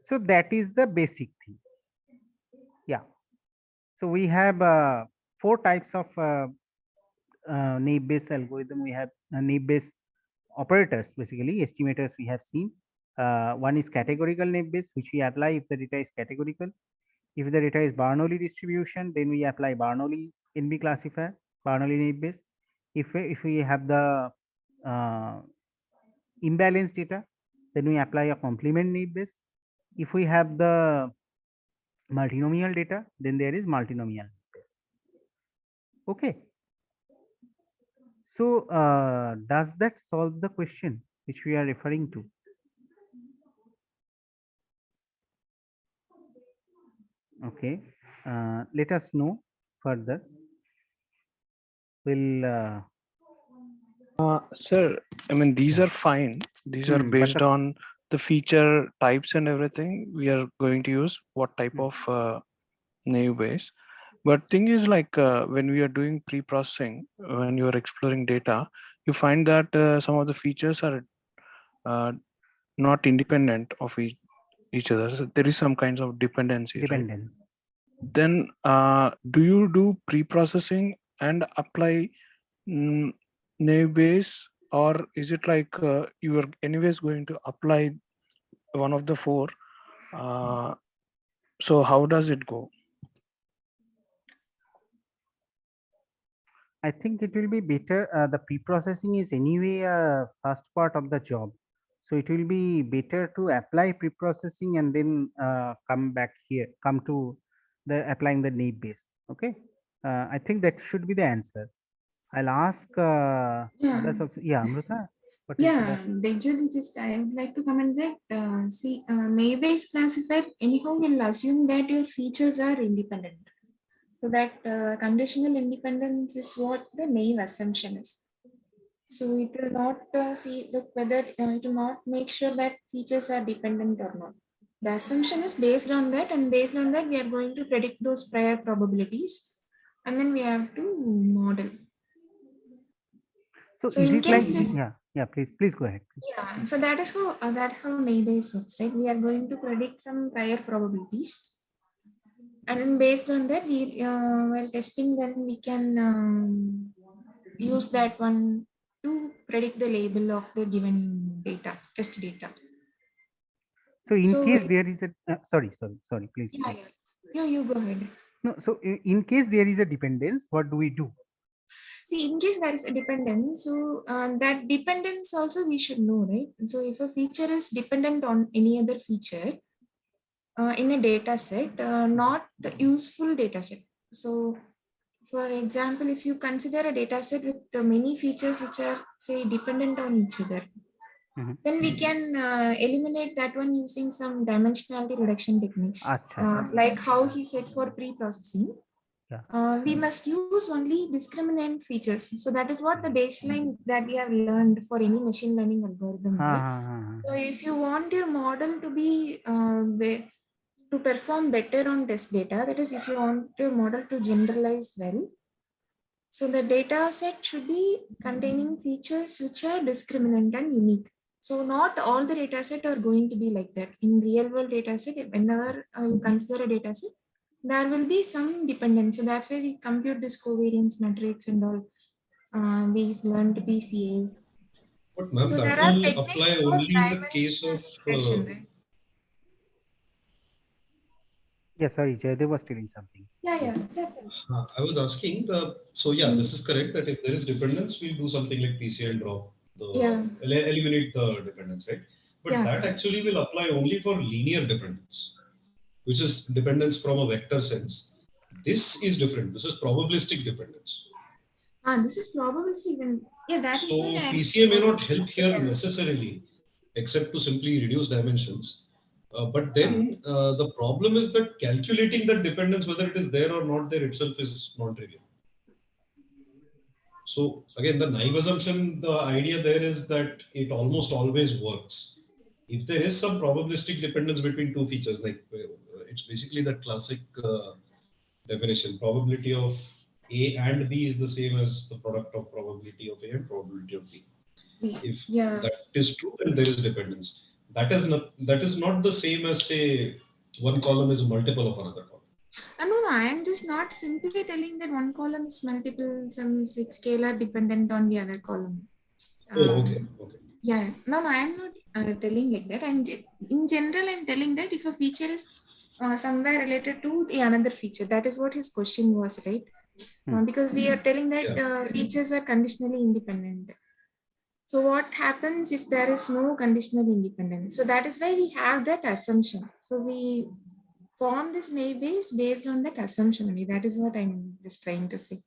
So that is the basic thing. Yeah. So we have 4 types of naive Bayes algorithm. We have naive Bayes operators, basically estimators we have seen. One is categorical naive Bayes, which we apply if the data is categorical. If the data is Bernoulli distribution, then we apply Bernoulli NB classifier, Bernoulli naive Bayes. If we have the imbalanced data, then we apply a complement naive Bayes. If we have the multinomial data, then there is multinomial naive Bayes. Okay. So does that solve the question which we are referring to? Okay, let us know further. Will Sir, I mean, these are fine. These are based on the feature types and everything. We are going to use what type of naive Bayes. But thing is, like when we are doing pre-processing, when you are exploring data, you find that some of the features are not independent of each other. So there is some kinds of dependency. Dependence. Right? Then do you do pre-processing and apply naive Bayes, or is it like you are anyways going to apply one of the 4? So how does it go? I think it will be better. The pre-processing is anyway a first part of the job. So it will be better to apply pre-processing and then come back here, come to the applying the naive Bayes. Okay. I think that should be the answer. I'll ask others also. Yeah, Amrita. Usually just I would like to comment that see naive Bayes classifier anyhow will assume that your features are independent. So that conditional independence is what the naive assumption is. So it will not see whether it will not make sure that features are dependent or not. The assumption is based on that, and based on that we are going to predict those prior probabilities, and then we have to model. So is it like please go ahead. Yeah, so that is how naive Bayes works, right? We are going to predict some prior probabilities. And then based on that, we while testing, then we can use that one to predict the label of the given data, test data. So in case there is a sorry, please. Yeah, you go ahead. No, so in case there is a dependence, what do we do? See, in case there is a dependence, so that dependence also we should know, right? So if a feature is dependent on any other feature, in a data set, not useful data set. So for example, if you consider a data set with many features which are say dependent on each other, then we can eliminate that one using some dimensionality reduction techniques, like how he said for pre-processing. We must use only discriminant features. So that is what the baseline that we have learned for any machine learning algorithm. Right? So if you want your model to be to perform better on test data, that is if you want your model to generalize well, so the data set should be containing features which are discriminant and unique. So not all the data set are going to be like that. In real world data set, whenever you consider a data set, there will be some dependence. So that's why we compute this covariance matrix and all. We learned PCA. But ma'am, So that there are will techniques apply for only in the case dimensional of. regression, right? Yeah, sorry, Jaydev was telling something. Yeah, exactly. I was asking so yeah, this is correct that if there is dependence, we'll do something like PCA and drop eliminate the dependence, right? But that actually will apply only for linear dependence, which is dependence from a vector sense. This is different. This is probabilistic dependence. This is probabilistic. Yeah, that is So what PCA may not help here necessarily, except to simply reduce dimensions. But then the problem is that calculating that dependence, whether it is there or not there itself, is non-trivial. So again, the naive assumption, the idea there is that it almost always works. If there is some probabilistic dependence between two features, like it's basically that classic definition, probability of A and B is the same as the product of probability of A and probability of B. If that is true, then there is dependence. That is not the same as, say, one column is a multiple of another column. No, I am just not simply telling that one column is multiple, some like scalar dependent on the other column. Okay. Yeah, no, I am not telling like that. In general, I'm telling that if a feature is somewhere related to the another feature, that is what his question was, right? Because we are telling that features are conditionally independent. So what happens if there is no conditional independence? So that is why we have that assumption. So we form this naive base based on that assumption only. That is what I'm just trying to say.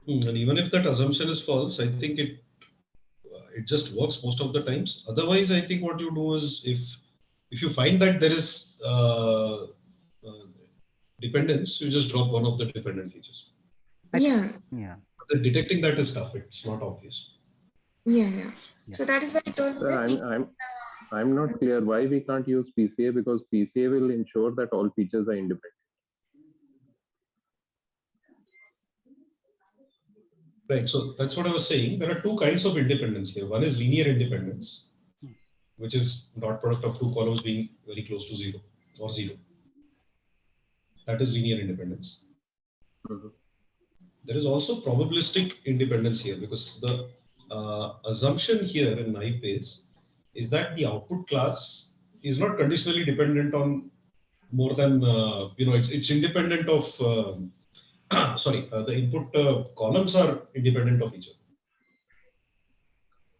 And even if that assumption is false, I think it just works most of the times. Otherwise, I think what you do is if you find that there is dependence, you just drop one of the dependent features. Yeah. But detecting that is tough. It's not obvious. Yeah. So that is why I told you. I'm not clear why we can't use PCA, because PCA will ensure that all features are independent. Right. So that's what I was saying. There are two kinds of independence here. One is linear independence, which is dot product of two columns being very close to zero or zero. That is linear independence. There is also probabilistic independence here, because the assumption here in naive base is that the output class is not conditionally dependent on more than it's independent of the input columns are independent of each other.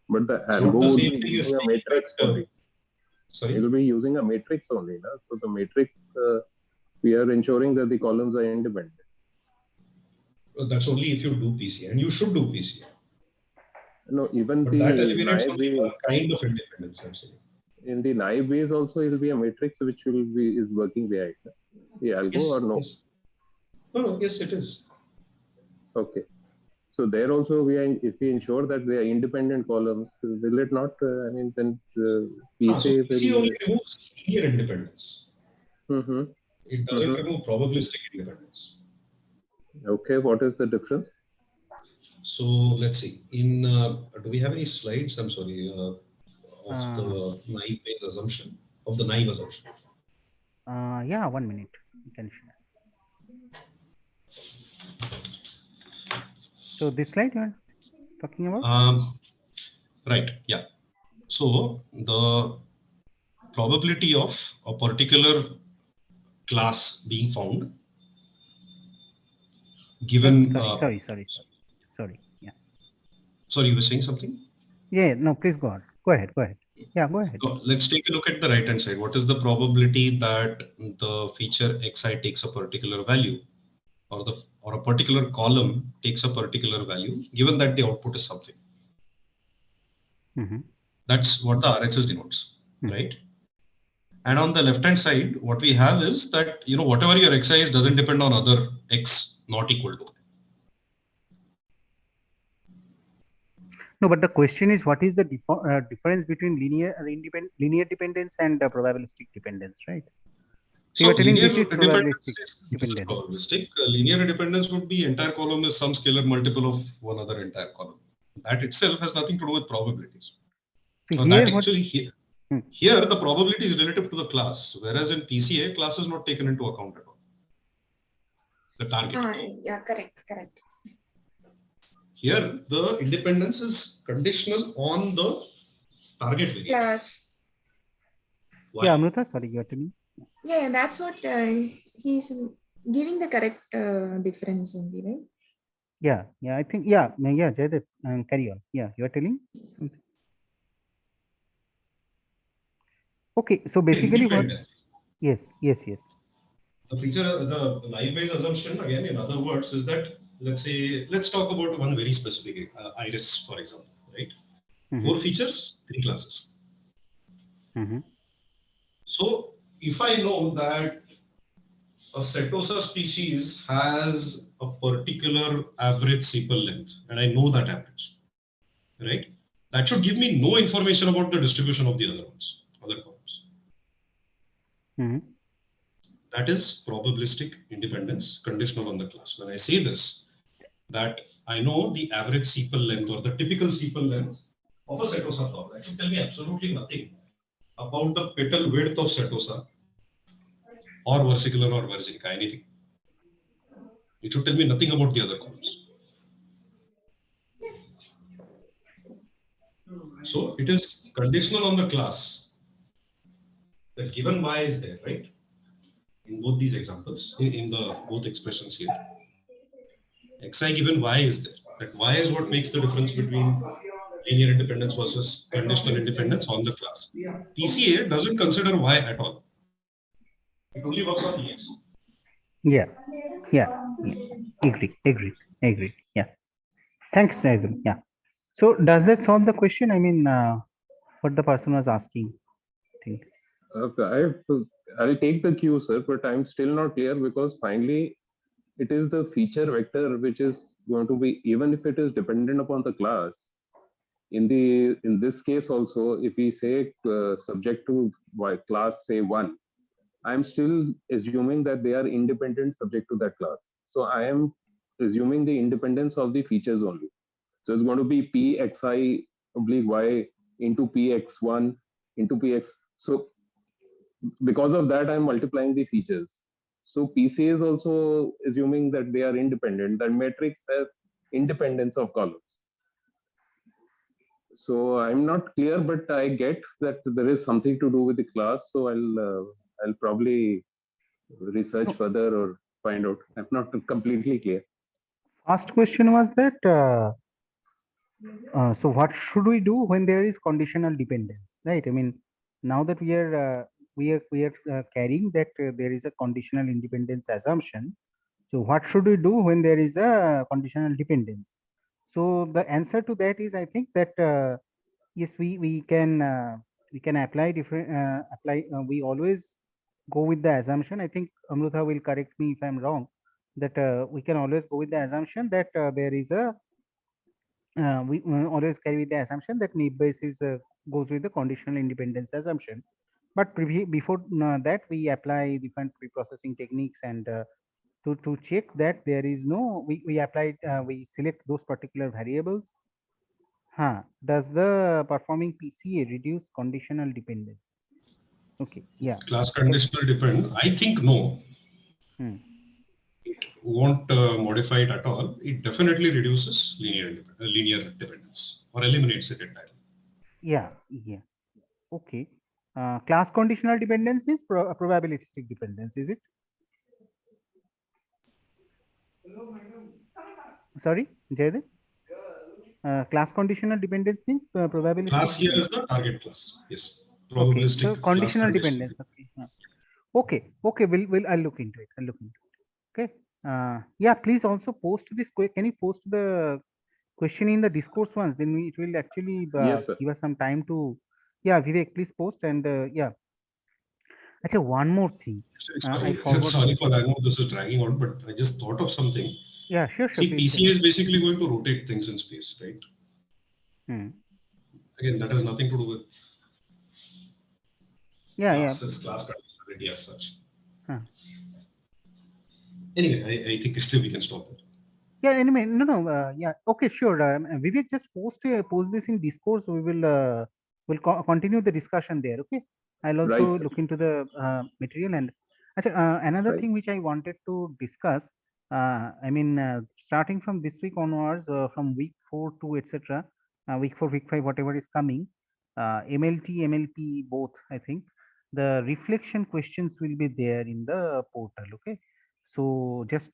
But the algo will be using a matrix only. Sorry? It will be using a matrix only. So the matrix, we are ensuring that the columns are independent. That's only if you do PCA, and you should do PCA. No, even but the that eliminates naive only base, one kind of independence, I'm saying. In the naive base also, it will be a matrix which is working behind the algo, or no? Yes. No, yes, it is. Okay. So there also, if we ensure that they are independent columns, will it not? Then PCA PCA only removes linear independence. It doesn't remove probabilistic independence. Okay, what is the difference? So let's see. Do we have any slides? I'm sorry, of the naive base assumption, of the naive assumption. Yeah, 1 minute. You can share. So this slide you're talking about? Right. Yeah. So the probability of a particular class being found, given. Sorry. Yeah. Sorry, you were saying something? Yeah. No, please go on. Go ahead. Yeah, go ahead. So let's take a look at the right hand side. What is the probability that the feature xi takes a particular value, or a particular column takes a particular value, given that the output is something? That's what the RHS denotes, right? And on the left hand side, what we have is that whatever your xi is doesn't depend on other x not equal to. No, but the question is, what is the difference between linear dependence and probabilistic dependence, right? So you're telling this is probabilistic dependence. Probabilistic. Linear dependence would be entire column is some scalar multiple of one other entire column. That itself has nothing to do with probabilities. So here, Here, the probability is relative to the class, whereas in PCA, class is not taken into account at all. The target. Yeah, correct. Here, the independence is conditional on the target variable. Class. Why? Yeah, Amrita, sorry, you are telling. Yeah, that's what he's giving the correct difference only, right? Yeah, I think, yeah, Jaydev, carry on. Yeah, you are telling something. Okay, so basically what? Yes. The feature, the live-based assumption, again, in other words, is that, let's talk about one very specific iris, for example, right? 4 features, 3 classes. So if I know that a Setosa species has a particular average sepal length, and I know that average, right? That should give me no information about the distribution of the other ones, other columns. That is probabilistic independence conditional on the class. When I say this, that I know the average sepal length or the typical sepal length of a Setosa flower, that should tell me absolutely nothing about the petal width of Setosa or versicolor or virginica, anything. It should tell me nothing about the other columns. So it is conditional on the class that given y is there, right? In both these examples, in the both expressions here, xi given y is there. That y is what makes the difference between linear independence versus conditional independence on the class. PCA doesn't consider y at all. It only works on EX. Yeah. Agree. Yeah. Thanks, Jaydev. Yeah. So does that solve the question? I mean, what the person was asking, I think. I'll take the cue, sir, but I'm still not clear because finally it is the feature vector which is going to be, even if it is dependent upon the class. In this case also, if we say subject to class say 1, I'm still assuming that they are independent subject to that class. So I am assuming the independence of the features only. So it's going to be pxi oblique y into px1 into px. So because of that, I'm multiplying the features. So PCA is also assuming that they are independent. That matrix has independence of columns. So I'm not clear, but I get that there is something to do with the class. So I'll probably research further or find out. I'm not completely clear. First question was that, so what should we do when there is conditional dependence, right? I mean, now that we are carrying that there is a conditional independence assumption. So what should we do when there is a conditional dependence? So the answer to that is, I think that yes, we can apply different we always go with the assumption. I think Amrutha will correct me if I'm wrong, that we can always go with the assumption that there is a we always carry with the assumption that naive Bayes is goes with the conditional independence assumption. But before that, we apply different preprocessing techniques and to check that there is no, we apply we select those particular variables. Does the performing PCA reduce conditional dependence? Okay, yeah. Class conditional depend, I think no. It won't modify it at all. It definitely reduces linear dependence or eliminates it entirely. Yeah. Okay. Class conditional dependence means probabilistic dependence, is it? Sorry, Jaydev? Class conditional dependence means probabilistic. Class here is the target class. Yes. Probabilistic. Okay. So conditional dependence. Okay. Okay. I'll look into it. Okay. Yeah. Please also post this. Can you post the question in the discourse once? Then it will actually yes, sir. give us some time to. Yeah, Vivek, please post and yeah. Actually, one more thing. Sorry, I know this is dragging on, but I just thought of something. Yeah, sure. See, PCA is basically going to rotate things in space, right? Again, that has nothing to do with class conditionality as such. Anyway, I think we can stop it. Yeah, anyway, no, yeah, okay, sure. Vivek, just post this in discourse. We will we'll continue the discussion there. Okay, I'll also Right, sir. look into the material. And another Right. thing which I wanted to discuss, starting from this week onwards, from week 4 to etc., week 4, week 5, whatever is coming, MLT, MLP, both, I think the reflection questions will be there in the portal. Okay, so just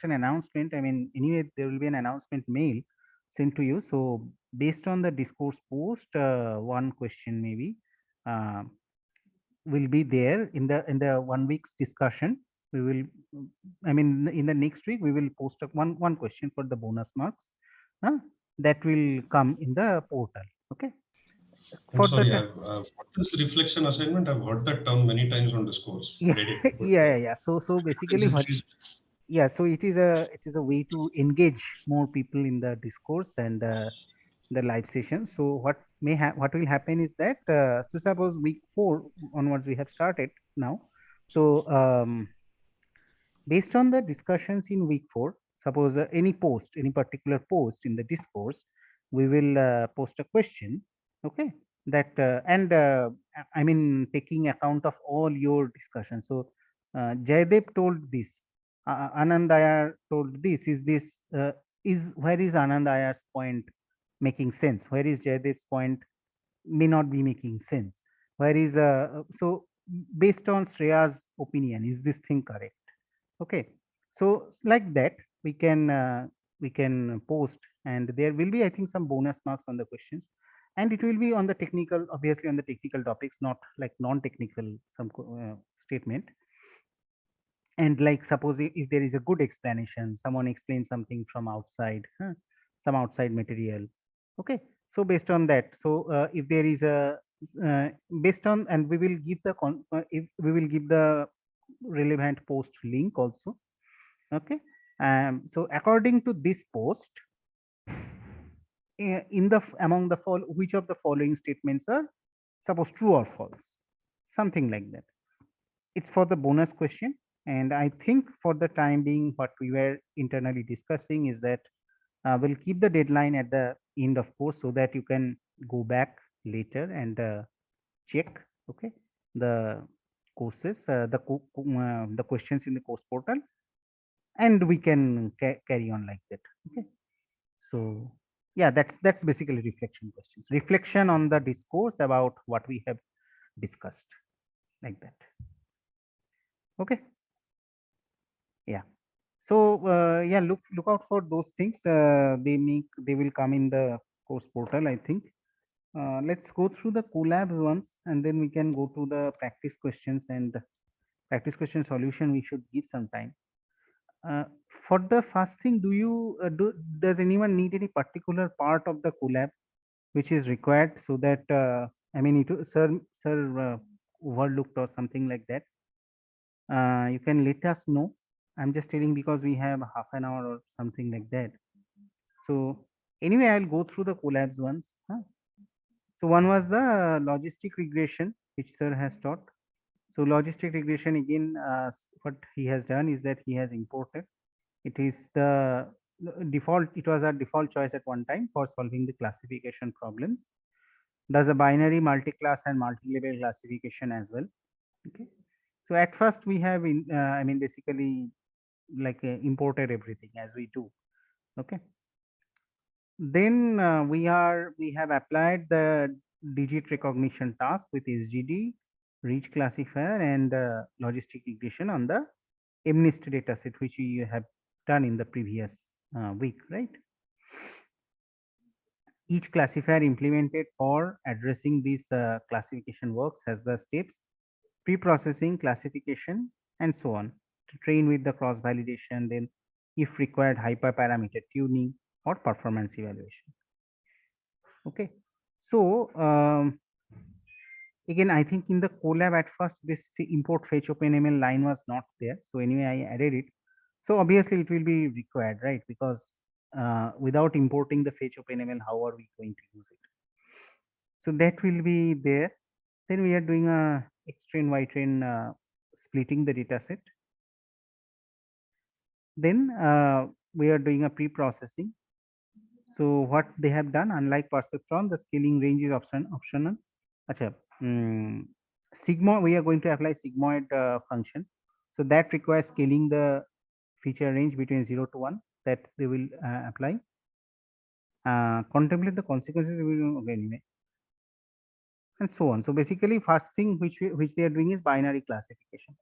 an announcement. I mean, anyway, there will be an announcement mail sent to you. So based on the discourse post, one question maybe uh, will be there in the 1 week's discussion. We will, in the next week we will post one question for the bonus marks uh, that will come in the portal. Okay, I'm for sorry, the what is reflection assignment? I've heard that term many times on discourse. yeah Read it, but yeah. So can basically you what, please? yeah, so it is a way to engage more people in the discourse and the live session. So what will happen is that so suppose week 4 onwards we have started now. So based on the discussions in week 4, suppose any particular post in the discourse, we will post a question. Okay, that and taking account of all your discussions. So Jaydev told this, Anand Iyer told this is where is Anand Iyer's point making sense, where is Jaydev's point may not be making sense, where is so based on Shreya's opinion, is this thing correct? Okay, so like that we can post, and there will be, I think, some bonus marks on the questions, and it will be on the technical, obviously on the technical topics, not like non-technical some statement. And like suppose if there is a good explanation, someone explains something from outside, some outside material. Okay, so based on that, so if there is a based on, and we will give the if we will give the relevant post link also. Okay, so according to this post, in the among the which of the following statements are suppose true or false, something like that. It's for the bonus question. And I think for the time being, what we were internally discussing is that we'll keep the deadline at the end of course, so that you can go back later and check, okay, the courses, the questions in the course portal, and we can carry on like that. Okay, so yeah, that's basically reflection questions, reflection on the discourse about what we have discussed, like that. Okay, yeah. So yeah, look out for those things. They will come in the course portal, I think. Let's go through the collab ones, and then we can go to the practice questions. And practice question solution we should give some time. uh, for the first thing, does anyone need any particular part of the collab which is required, so that sir overlooked or something like that? You can let us know. I'm just telling because we have half an hour or something like that. So anyway, I'll go through the collabs ones. So one was the logistic regression, which sir has taught. So logistic regression, again, what he has done is that he has imported. It is the default. It was our default choice at one time for solving the classification problems. Does a binary, multi-class, and multi-level classification as well. Okay. So at first we have basically like imported everything as we do. Okay, then we have applied the digit recognition task with SGD, reach classifier, and logistic regression on the MNIST dataset, which we have done in the previous week, right? Each classifier implemented for addressing this classification works has the steps: pre-processing, classification, and so on, to train with the cross validation, then if required hyperparameter tuning or performance evaluation. Okay, so again, I think in the collab at first this import fetch OpenML line was not there, so anyway I added it. So obviously it will be required, right? Because without importing the fetch OpenML, how are we going to use it? So that will be there. Then we are doing a X-train, Y-train, splitting the data set. Then we are doing a pre-processing. So what they have done, unlike perceptron, the scaling range is optional. Acha, we are going to apply sigmoid function. So that requires scaling the feature range between 0 to 1 that they will apply. Contemplate the consequences okay, anyway, and so on. So basically, first thing which they are doing is binary classification.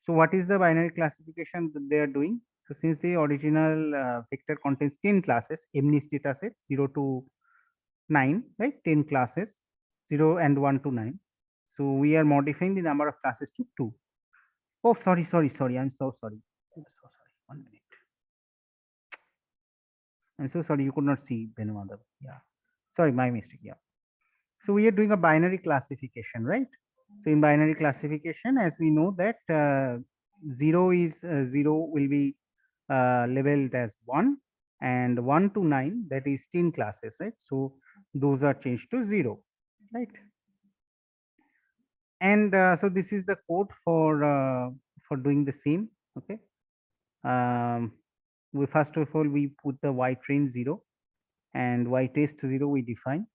So what is the binary classification that they are doing? So since the original vector contains 10 classes, MNIST data set 0 to 9, right? 10 classes, 0 and 1 to 9. So we are modifying the number of classes to 2. Oh, sorry. I'm so sorry. I'm so sorry. 1 minute. I'm so sorry. You could not see Benwada. Yeah. Sorry, my mistake. Yeah. So we are doing a binary classification, right? So in binary classification, as we know that 0 will be labeled as 1, and 1 to 9, that is 10 classes, right? So those are changed to 0, right? And so this is the code for doing the same. Okay. We first of all we put the y train 0 and y test 0 we define.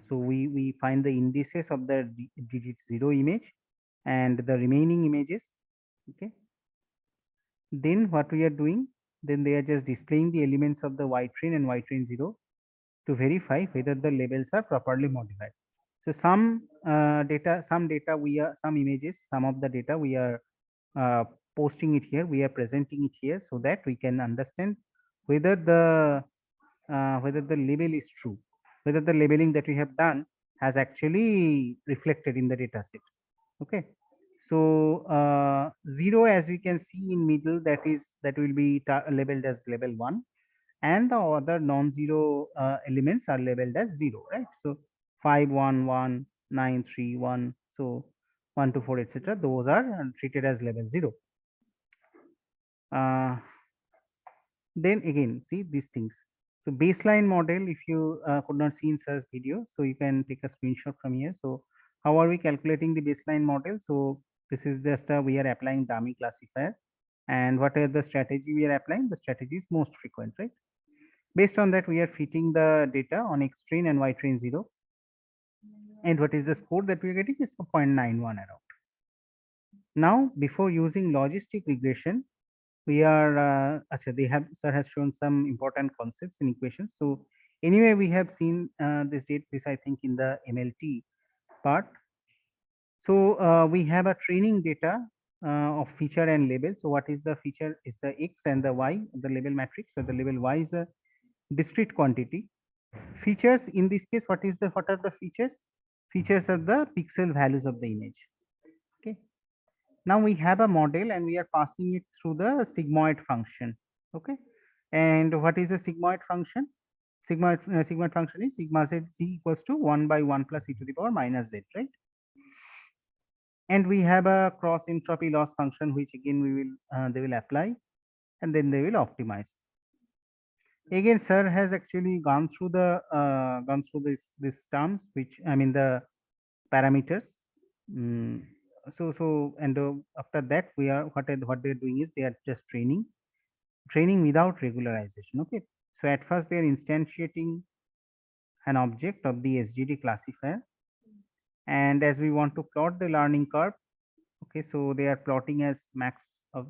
So we find the indices of the digit 0 image and the remaining images. Okay. Then what we are doing, then they are just displaying the elements of the y train and y train 0 to verify whether the labels are properly modified. So some some images, some of the data we are posting it here, we are presenting it here so that we can understand whether the label is true, whether the labeling that we have done has actually reflected in the data set. Okay. So 0, as we can see in middle, that will be labeled as label 1, and the other non-zero elements are labeled as 0, right? So 5 1 1 9 3 1, so 1 to 4 etc., those are treated as level 0. Then again, see these things. So baseline model, if you could not see in sir's video, so you can take a screenshot from here. So how are we calculating the baseline model? So this is just we are applying dummy classifier, and what are the strategy we are applying? The strategy is most frequent, right? Based on that, we are fitting the data on X train and Y train 0. And what is the score that we are getting is 0.91 around. Now, before using logistic regression, we are, sir has shown some important concepts in equations. So anyway, we have seen this I think in the MLT part. So we have a training data of feature and label. So what is the feature is the X and the Y, the label matrix. So the label Y is a discrete quantity. Features in this case, what are the features? Features are the pixel values of the image. Okay. Now we have a model and we are passing it through the sigmoid function. Okay. And what is a sigmoid function? Sigmoid function is sigma z equals to 1 by 1 plus e to the power minus z, right? And we have a cross entropy loss function, which again we will they will apply and then they will optimize. Again, sir has actually gone through this terms, which I mean the parameters. And after that we are what they're doing is they are just training without regularization. Okay. So at first they are instantiating an object of the SGD classifier, and as we want to plot the learning curve, okay, so they are plotting as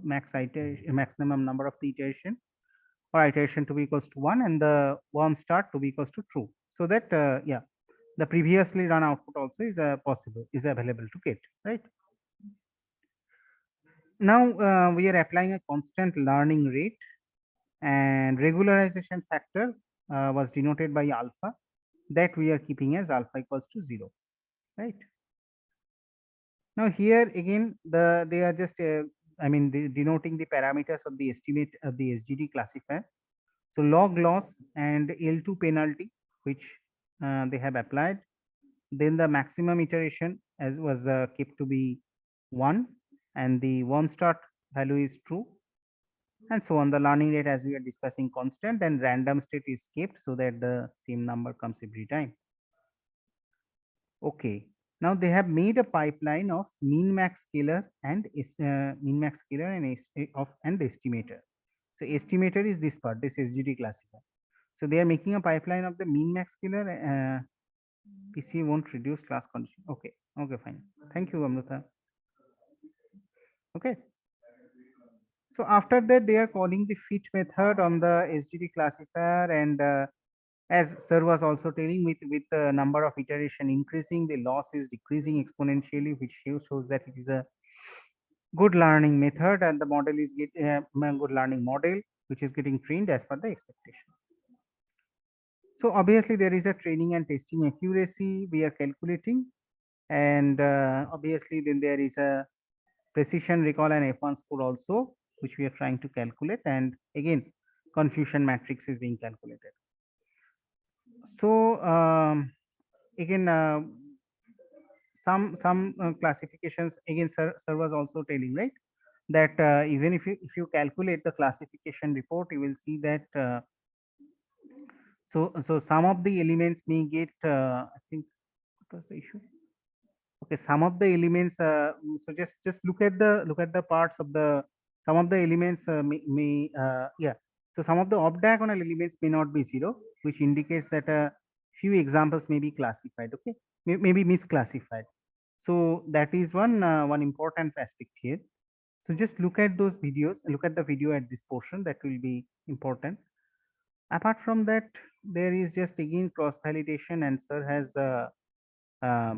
maximum number of the iteration, or iteration to be equals to 1 and the worm start to be equals to true, so that yeah, the previously run output also is is available to get, right? Now we are applying a constant learning rate, and regularization factor was denoted by alpha, that we are keeping as alpha equals to 0, right? Now here again they are just denoting the parameters of the estimate of the SGD classifier. So log loss and L2 penalty, which they have applied. Then the maximum iteration as was kept to be 1, and the one start value is true, and so on. The learning rate, as we are discussing, constant, and random state is kept so that the same number comes every time. Okay. Now they have made a pipeline of min max scalar and estimator. So estimator is this part, this SGD classifier. So they are making a pipeline of the min max scalar. PC won't reduce class condition. Okay, okay, fine. Thank you, Amrita. Okay. So after that, they are calling the fit method on the SGD classifier, and as sir was also telling, with the number of iteration increasing, the loss is decreasing exponentially, which shows that it is a good learning method, and the model is a good learning model which is getting trained as per the expectation. So obviously there is a training and testing accuracy we are calculating, and obviously then there is a precision recall and F1 score also, which we are trying to calculate, and again confusion matrix is being calculated. So again some classifications, again sir was also telling, right, that even if you calculate the classification report, you will see that so some of the elements may get I think what was the issue. Okay, some of the elements, so just look at the parts of the some of the elements may yeah, so some of the off diagonal elements may not be zero, which indicates that a few examples may be classified, okay, may be misclassified. So that is one important aspect here. So just look at those videos, look at the video at this portion, that will be important. Apart from that, there is just again cross validation, and sir has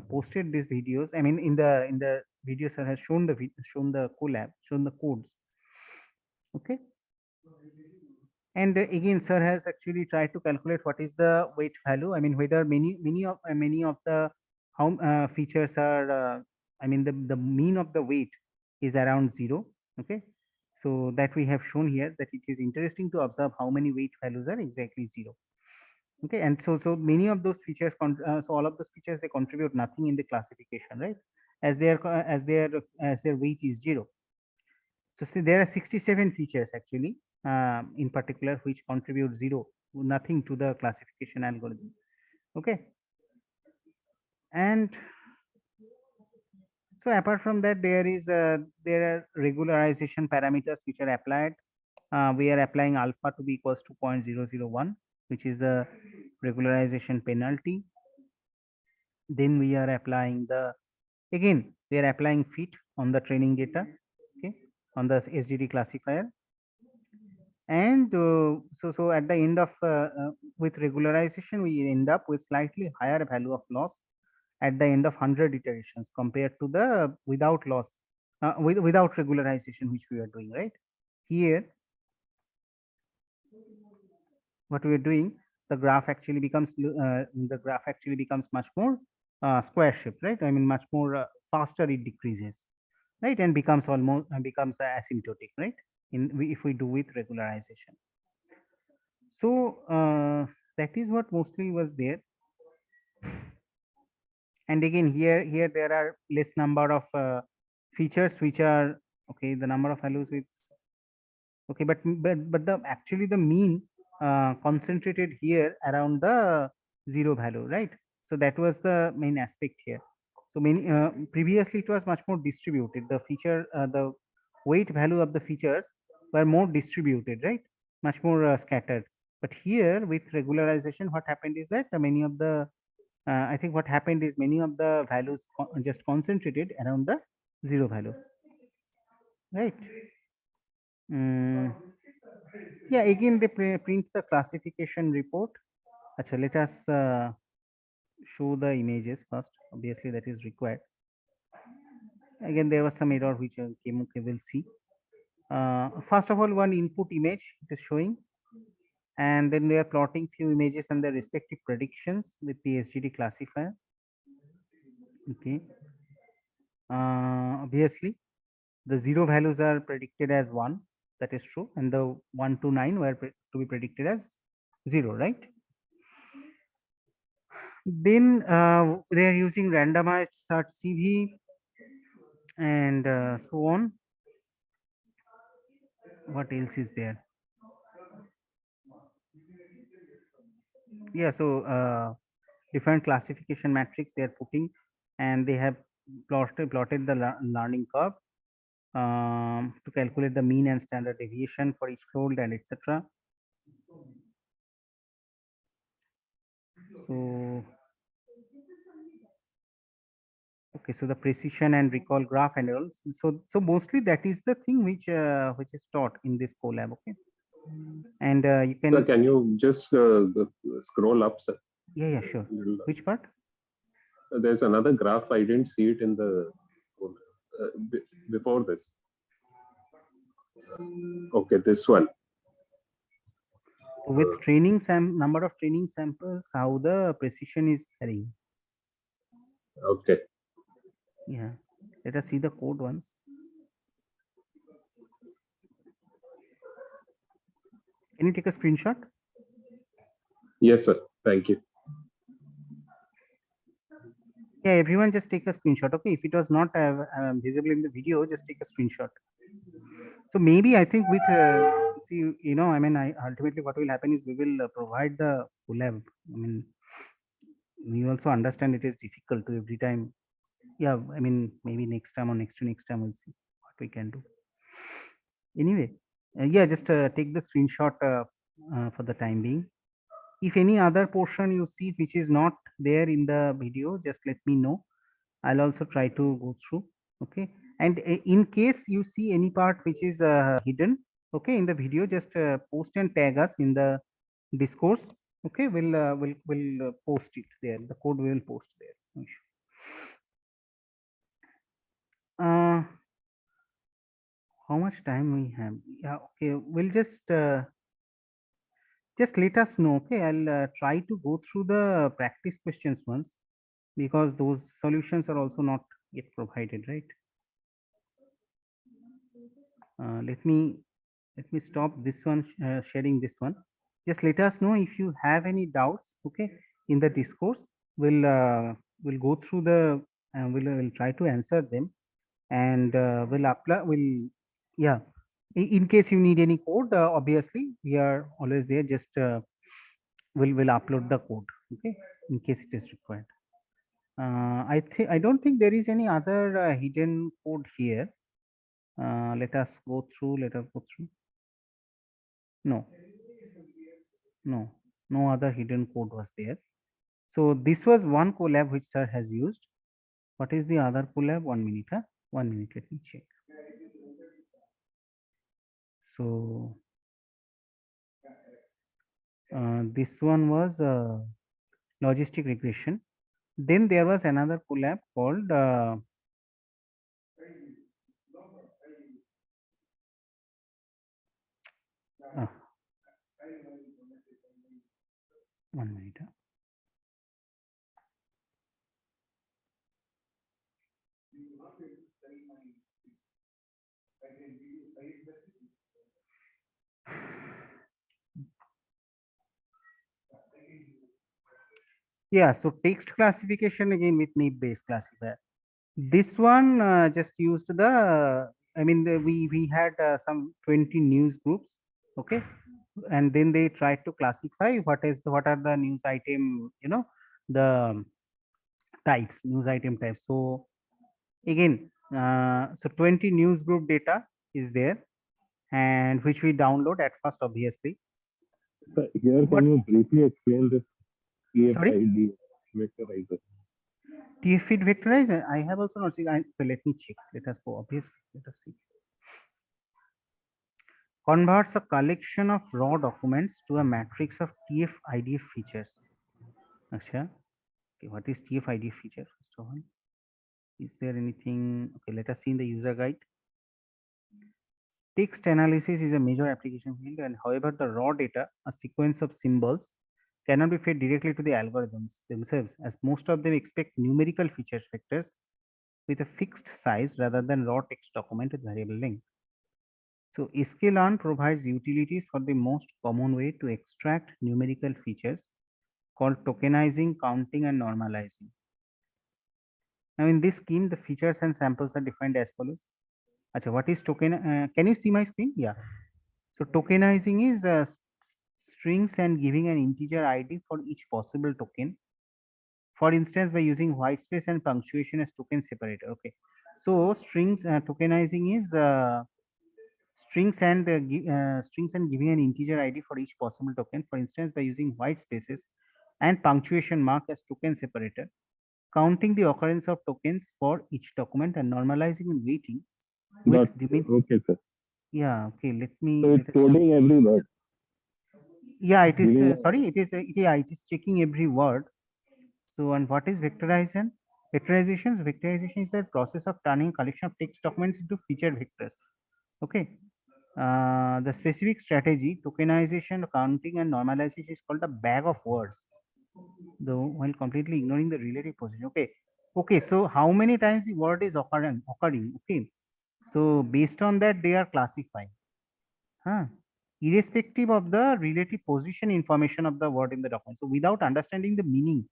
posted these videos. I mean, in the video, sir has shown shown the collab, shown the codes. Okay. And again, sir has actually tried to calculate what is the weight value. I mean, whether many of the how features are. I mean, the mean of the weight is around 0. Okay. So that we have shown here, that it is interesting to observe how many weight values are exactly 0. Okay, and so many of those features so all of those features, they contribute nothing in the classification, right, as their weight is 0. So see, there are 67 features actually in particular which contribute 0, nothing to the classification algorithm. Okay, and so apart from that, there are regularization parameters which are applied. We are applying alpha to be equals to 0.001, which is the regularization penalty. Then we are applying again we are applying fit on the training data, okay, on the SGD classifier. And so at the end of with regularization, we end up with slightly higher value of loss at the end of 100 iterations compared to the without loss, without regularization, which we are doing, right. Here what we are doing, the graph actually becomes much more square shaped, right. I mean, much more faster it decreases, right, and becomes becomes asymptotic, right, if we do with regularization. So that is what mostly was there. And again, here there are less number of features which are okay, the number of values with okay, but the actually the mean concentrated here around the 0 value, right. So that was the main aspect here. So many previously it was much more distributed, the feature the weight value of the features were more distributed, right, much more scattered. But here with regularization, what happened is that many of the I think what happened is many of the values just concentrated around the 0 value, right. Yeah, again they print the classification report. Achha, let us show the images first. Obviously that is required. Again, there was some error which came, okay, we'll see. First of all, one input image it is showing, and then we are plotting few images and their respective predictions with the SGD classifier. Okay. Obviously the 0 values are predicted as 1, that is true, and the 1 to 9 were to be predicted as 0, right. Then they are using randomized search CV and so on. What else is there? Yeah, so different classification matrix they are putting, and they have plotted the learning curve to calculate the mean and standard deviation for each fold and etc. So okay, so the precision and recall graph and all. So mostly that is the thing which is taught in this collab. Okay, and you can. Sir, can you just scroll up, sir? Yeah, sure. Which part? There's another graph. I didn't see it in the before this. Okay, this one. So with number of training samples, how the precision is varying. Okay. Yeah, let us see the code once. Can you take a screenshot? Yes, sir. Thank you. Yeah, everyone just take a screenshot. Okay, if it was not visible in the video, just take a screenshot. So maybe I think with see, you know, I mean, ultimately what will happen is we will provide the collab. I mean, we also understand it is difficult to every time. Yeah, I mean, maybe next time or next to next time we'll see what we can do. Anyway, yeah, just take the screenshot for the time being. If any other portion you see which is not there in the video, just let me know. I'll also try to go through. Okay, and in case you see any part which is hidden, okay, in the video, just post and tag us in the discourse. Okay, we'll post it there. The code we will post there. No issue. How much time we have? Yeah, okay, we'll just let us know. Okay, I'll try to go through the practice questions once, because those solutions are also not yet provided, right? Let me stop this one, sharing this one. Just let us know if you have any doubts. Okay, in the discourse, we'll go through the we'll try to answer them, and we'll apply. Yeah. In case you need any code, obviously we are always there. Just we'll upload the code. Okay, in case it is required. I don't think there is any other hidden code here. Let us go through. No, no other hidden code was there. So this was one collab which sir has used. What is the other collab? 1 minute. Huh? 1 minute. Let me check. So this one was logistic regression. Then there was another collab called 1 minute. Huh? Yeah, so text classification again with nib based classifier. This one just used the I mean we had some 20 news groups. Okay, and then they tried to classify what are the news item, you know, the types, news item types. So again, so 20 news group data is there, and which we download at first, obviously. So here, can you briefly explain this Sorry? TF-ID vectorizer? TF-feed vectorizer. I have also not seen. So let me check. Let us go. Obviously, let us see. Converts a collection of raw documents to a matrix of TF-IDF features. Acha. Okay, what is TF-IDF feature? First of all, is there anything? Okay, let us see in the user guide. Text analysis is a major application field, and however, the raw data, a sequence of symbols, cannot be fed directly to the algorithms themselves, as most of them expect numerical features vectors with a fixed size rather than raw text document with variable length. So sklearn provides utilities for the most common way to extract numerical features called tokenizing, counting, and normalizing. Now in this scheme, the features and samples are defined as follows. Achha, what is token? Can you see my screen? Yeah. So tokenizing is strings and giving an integer ID for each possible token. For instance, by using white space and punctuation as token separator. Okay. So strings tokenizing is strings and giving an integer ID for each possible token. For instance, by using white spaces and punctuation mark as token separator, counting the occurrence of tokens for each document and normalizing and weighting with Okay, sir. yeah, okay, let So me it's coding every word. yeah, it is Giving sorry, it is yeah, it is checking every word. So, and what is vectorization? Vectorization is the process of turning collection of text documents into feature vectors. Okay. The specific strategy, tokenization, counting, and normalization is called a bag of words, though while completely ignoring the relative position. Okay. Okay. So, how many times the word is occurring? Okay. So, based on that, they are classified. Huh? Irrespective of the relative position information of the word in the document. So, without understanding the meaning,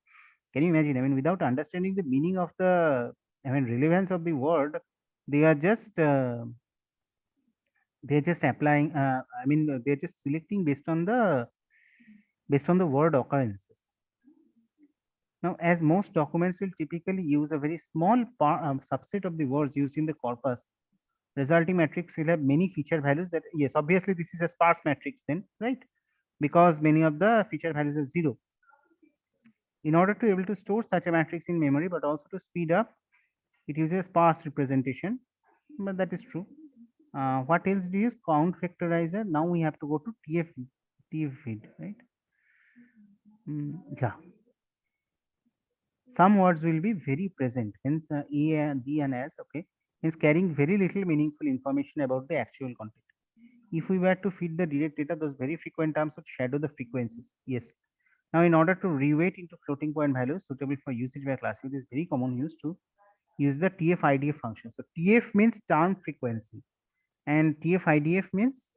can you imagine? I mean, without understanding the meaning of the, I mean, relevance of the word, they are just they're just applying. I mean, they're just selecting based on the word occurrences. Now, as most documents will typically use a very small subset of the words used in the corpus, resulting matrix will have many feature values. That yes, obviously this is a sparse matrix then, right? Because many of the feature values are 0. In order to be able to store such a matrix in memory, but also to speed up, it uses sparse representation, but that is true. What else do you use? Count vectorizer. Now we have to go to TF feed, right? Yeah. Some words will be very present, hence E and D and S, okay, hence carrying very little meaningful information about the actual content. If we were to feed the direct data, those very frequent terms would shadow the frequencies. Yes. Now, in order to reweight into floating point values suitable for usage by classifier, it is very common use to use the TF-IDF function. So TF means term frequency, and TF-IDF means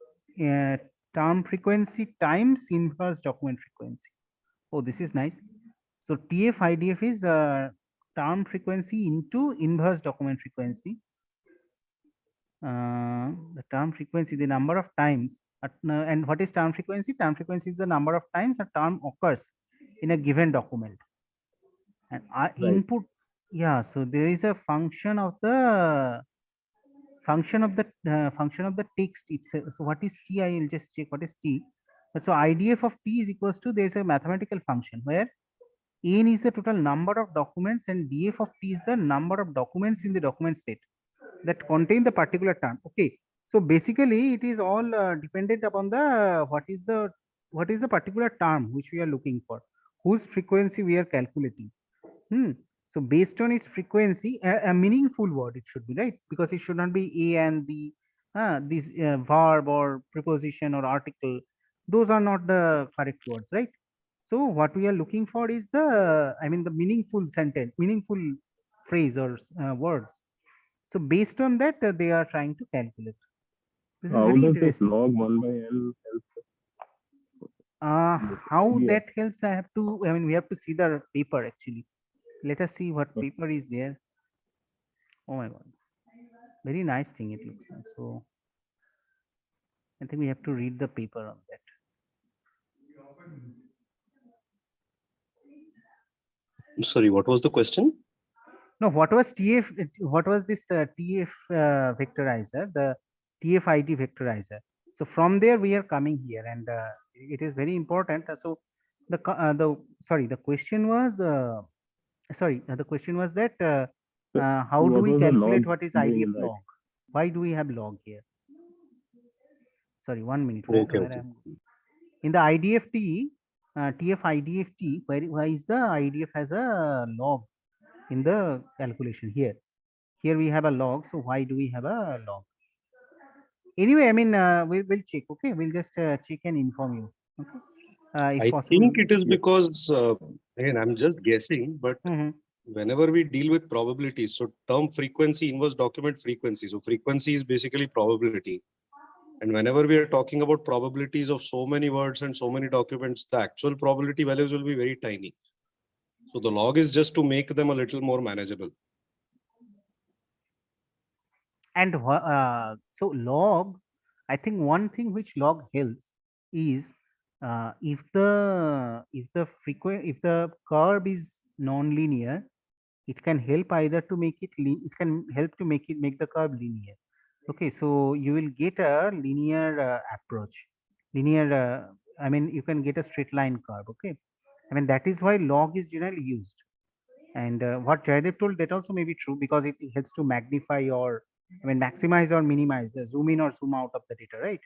term frequency times inverse document frequency. Oh, this is nice. So TF-IDF is term frequency into inverse document frequency. The term frequency, the number of times, and what is term frequency? Term frequency is the number of times a term occurs in a given document. And input, yeah. So there is a function of the function of the text itself. So what is T? I will just check what is T. So IDF of T is equals to, there is a mathematical function where N is the total number of documents and DF of T is the number of documents in the document set that contain the particular term. Okay. So basically it is all dependent upon the what is the particular term which we are looking for, whose frequency we are calculating. So based on its frequency, a meaningful word it should be, right? Because it should not be a and the this verb or preposition or article. Those are not the correct words, right? So what we are looking for is the, I mean, the meaningful sentence, meaningful phrase or words. So based on that, they are trying to calculate. This is How very does this interesting. log 1/n help? How that helps, I mean, we have to see the paper actually. Let us see what paper is there. Oh my God. Very nice thing it looks like. So I think we have to read the paper on that. Sorry, what was the question? No, what was TF? What was this TF vectorizer? The TF-ID vectorizer. So from there we are coming here, and it is very important. So the question was the question was that how do we calculate what is IDF log? Why do we have log here? Sorry, 1 minute. Okay. In the IDFT, TF-IDFT, why is the IDF has a log in the calculation here? Here we have a log, so why do we have a log? Anyway, I mean, we will check. Okay, we'll just check and inform you. Okay, if I possible. think it is because again, I'm just guessing, but whenever we deal with probabilities, so term frequency inverse document frequency. So frequency is basically probability. And whenever we are talking about probabilities of so many words and so many documents, the actual probability values will be very tiny. So the log is just to make them a little more manageable. And so log, I think one thing which log helps is if the curve is non-linear, it can help either to make it make the curve linear. Okay, so you will get a linear approach, linear. I mean, you can get a straight line curve. Okay, I mean, that is why log is generally used. And what Jaydev told, that also may be true, because it helps to magnify or, I mean, maximize or minimize the zoom in or zoom out of the data, right?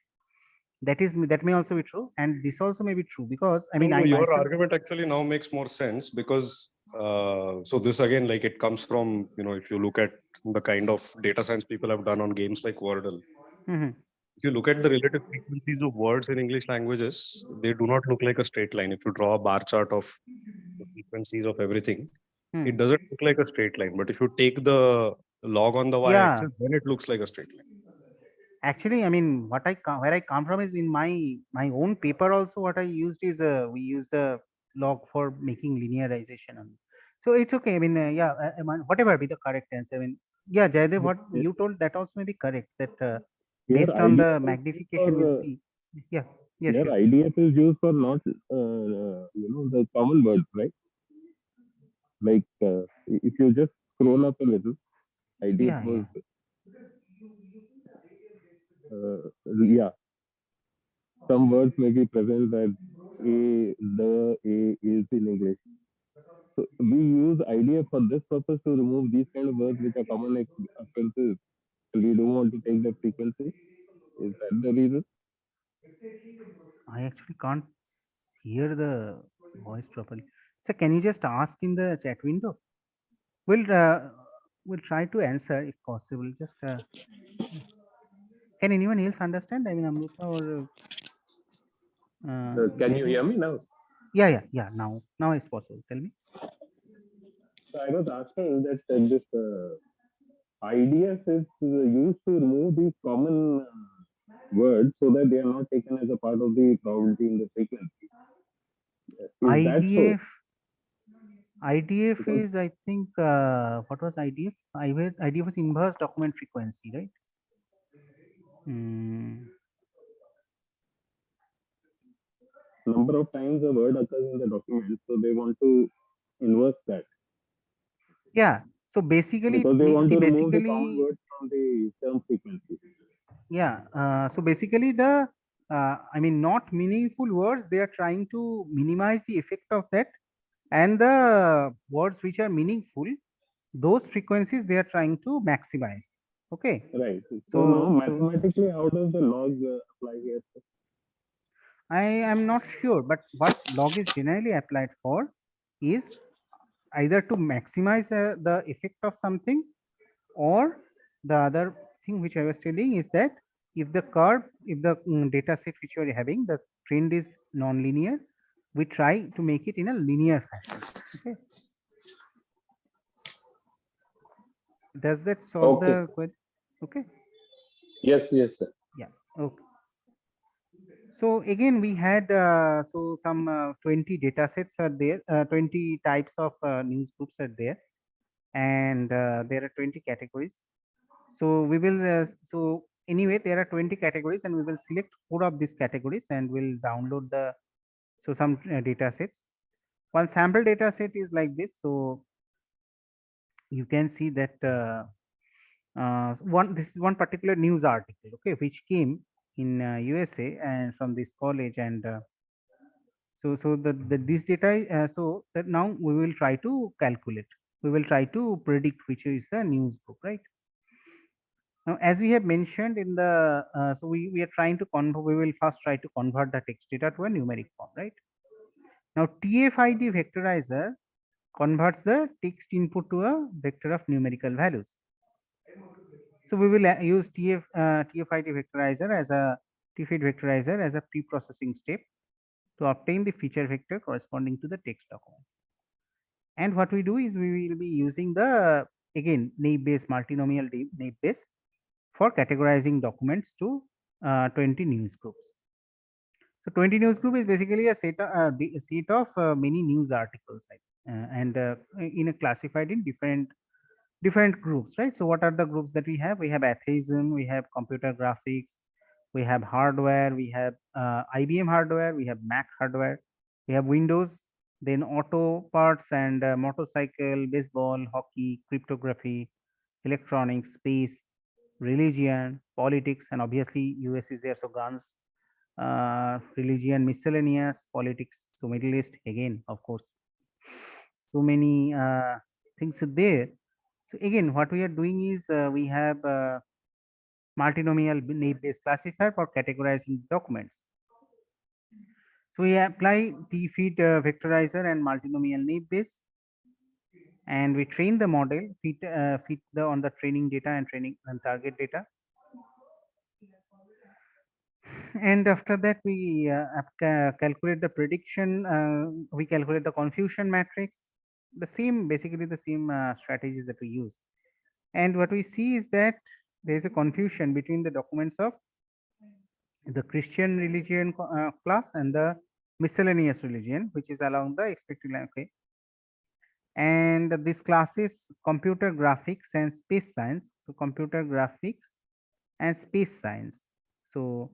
That may also be true, and this also may be true because I mean, No, I your myself. argument actually now makes more sense because so this again, like it comes from, if you look at the kind of data science people have done on games like Wordle. If you look at the relative frequencies of words in English languages, they do not look like a straight line. If you draw a bar chart of the frequencies of everything, it doesn't look like a straight line. But if you take the log on the y-axis, then it looks like a straight line. Actually, I mean, where I come from is in my own paper also. What I used is we used a log for making linearization. So it's okay. I mean, whatever be the correct answer. I mean, yeah, Jaydev, what you told, that also may be correct. That based on the magnification, we'll see. Yeah, yeah, Here, sure. IDF is used for not, the common words, right? Like if you just scroll up a little, IDF was, yeah, some words may be present that a is in English. So we use IDF for this purpose to remove these kind of words which are common occurrences. We don't want to take the frequency. Is that the reason? I actually can't hear the voice properly. So can you just ask in the chat window? We'll try to answer if possible. Just can anyone else understand? I mean, Amrita or Can you hear me now? Yeah. Now it's possible. Tell me. So I was asking that this IDF is used to remove these common words so that they are not taken as a part of the probability in the frequency. Is that so? IDF is, I think, what was IDF? IDF was inverse document frequency, right? Number of times a word occurs in the document, so they want to inverse that. Yeah. So basically, because they want to remove the common words from the term frequency. Yeah. So basically, the I mean, not meaningful words, they are trying to minimize the effect of that, and the words which are meaningful, those frequencies they are trying to maximize. Okay. Right. So now mathematically, how does the log apply here? I am not sure, but what log is generally applied for is either to maximize the effect of something, or the other thing which I was telling is that if the data set which you are having, the trend is non-linear, we try to make it in a linear fashion. Okay. Does that solve the question? Okay. Yes, sir. Yeah. Okay. So again, we had some 20 data sets are there, 20 types of news groups are there, and there are 20 categories. So we will so anyway, there are 20 categories, and we will select 4 of these categories, and we'll download some data sets. One sample data set is like this. So you can see that this is one particular news article, okay, which came in USA and from this college, and so this data so that now we will try to calculate, we will try to predict which is the news group, right? Now, as we have mentioned in the so we are trying to we will first try to convert the text data to a numeric form, right? Now TF-ID vectorizer converts the text input to a vector of numerical values. So we will use TF-ID vectorizer as a TF-ID vectorizer as a pre-processing step to obtain the feature vector corresponding to the text document. And what we do is we will be using the again naive-Bayes multinomial naive-Bayes for categorizing documents to 20 news groups. So 20 news group is basically a set of many news articles, and in a classified in different groups, right? So what are the groups that we have? We have atheism, we have computer graphics, we have hardware, we have IBM hardware, we have Mac hardware, we have Windows, then auto parts and motorcycle, baseball, hockey, cryptography, electronics, space, religion, politics, and obviously US is there, so guns, religion, miscellaneous, politics. So Middle East again, of course. So many things are there. So again, what we are doing is we have multinomial naive-Bayes classifier for categorizing documents. So we apply t-feed vectorizer and multinomial naive-Bayes, and we train the model, fit on the training data and training and target data. And after that, we calculate the prediction. We calculate the confusion matrix. Basically the same strategies that we use. And what we see is that there is a confusion between the documents of the Christian religion class and the miscellaneous religion, which is along the expected line. Okay. And this class is computer graphics and space science. So computer graphics and space science. So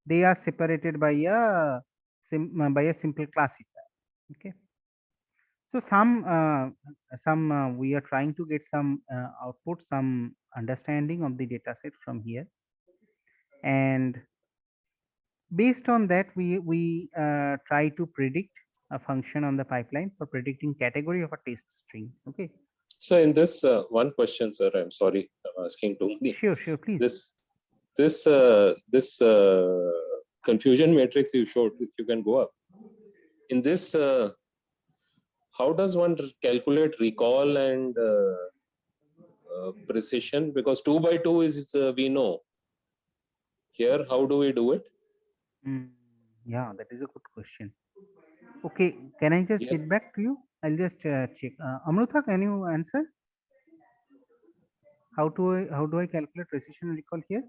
they are separated by a simple classifier. Okay. So we are trying to get some output, some understanding of the data set from here, and based on that we try to predict a function on the pipeline for predicting category of a test string. Okay. So in this one question, sir, I'm sorry, I'm asking too many. Sure, please. This confusion matrix you showed, if you can go up. In this, how does one calculate recall and precision? Because 2 by 2 is we know. Here, how do we do it? Yeah, that is a good question. Okay, can I just get back to you? I'll just check. Amrutha, can you answer? How do I calculate precision and recall here?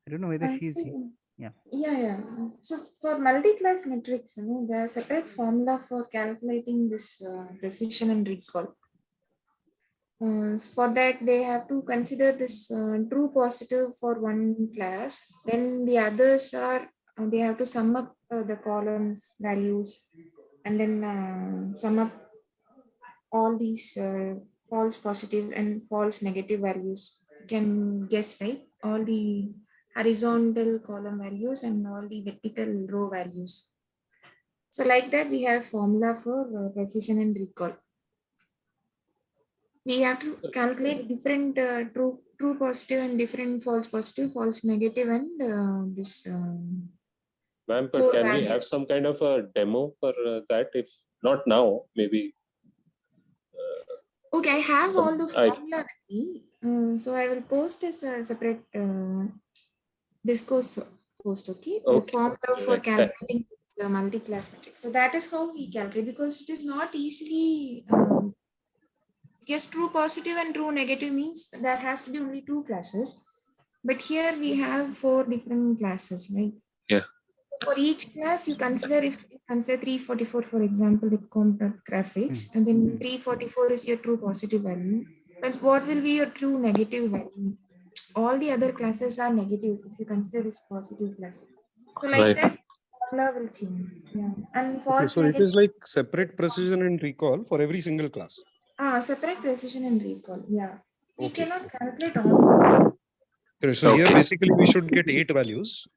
I don't know whether she's here. Yeah. So for multi-class metrics, there are separate formula for calculating this precision and recall. For that, they have to consider this true positive for one class. Then the others are they have to sum up the columns values, and then sum up all these false positive and false negative values. You can guess, right? All the horizontal column values and all the vertical row values. So like that, we have formula for precision and recall. We have to calculate different true positive and different false positive, false negative, and this. Ma'am, but can we have some kind of a demo for that? If not now, maybe. Okay, I have all the formula with me. So I will post as a separate discourse post. Okay, the formula for calculating the multi-class matrix. So that is how we calculate, because it is not easily. Because true positive and true negative means there has to be only two classes, but here we have 4 different classes, right? Yeah. For each class, you consider, if you consider 344, for example, the computer graphics, and then 344 is your true positive value. But what will be your true negative value? All the other classes are negative if you consider this positive class. So like that, formula will change. Yeah. And false so negative. it is like separate precision and recall for every single class. Separate precision and recall. Yeah. We cannot calculate all. So here basically we should get 8 values,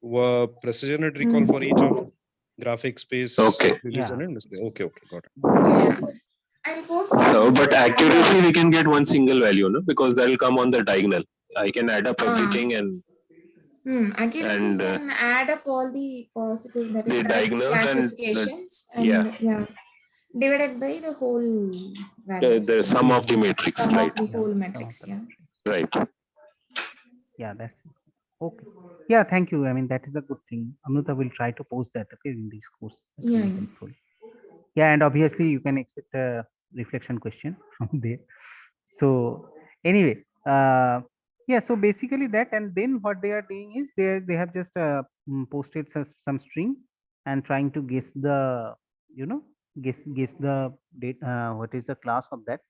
precision and recall for each of graphic, space, religion, and display. Okay, got it. But accuracy we can get one single value, no? Because that will come on the diagonal. I can add up everything and accuracy can add up all the positive, that is the diagonals classifications, and divided by the whole value. The sum of the matrix, sum right? Of the whole matrix, Right. Yeah, that's okay. Yeah, thank you. I mean, that is a good thing. Amrita will try to post that, okay, in this course. Yeah, and obviously you can expect a reflection question from there. So anyway, yeah, so basically that, and then what they are doing is they have just posted some string and trying to guess the guess the date, what is the class of that.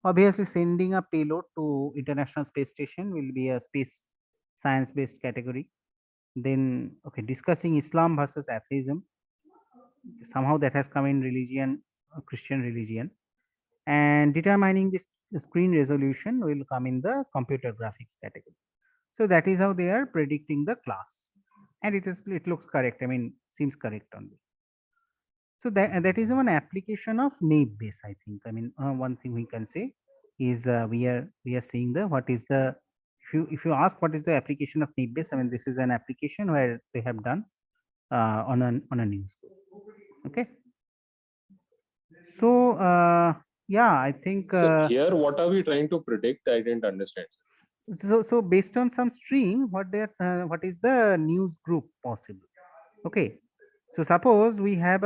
Obviously sending a payload to International Space Station will be a space science based category. Then discussing Islam versus atheism, somehow that has come in religion, Christian religion, and determining this screen resolution will come in the computer graphics category. So that is how they are predicting the class. and it looks correct. I mean, seems correct only. So that is one application of naive Bayes, I think. I mean, one thing we can say is we are seeing the what is the, if you ask what is the application of naive Bayes, I mean, this is an application where they have done on a news. Okay. So yeah, I think So here, what are we trying to predict? I didn't understand. so based on some string, what is the news group possible? Okay. So suppose we have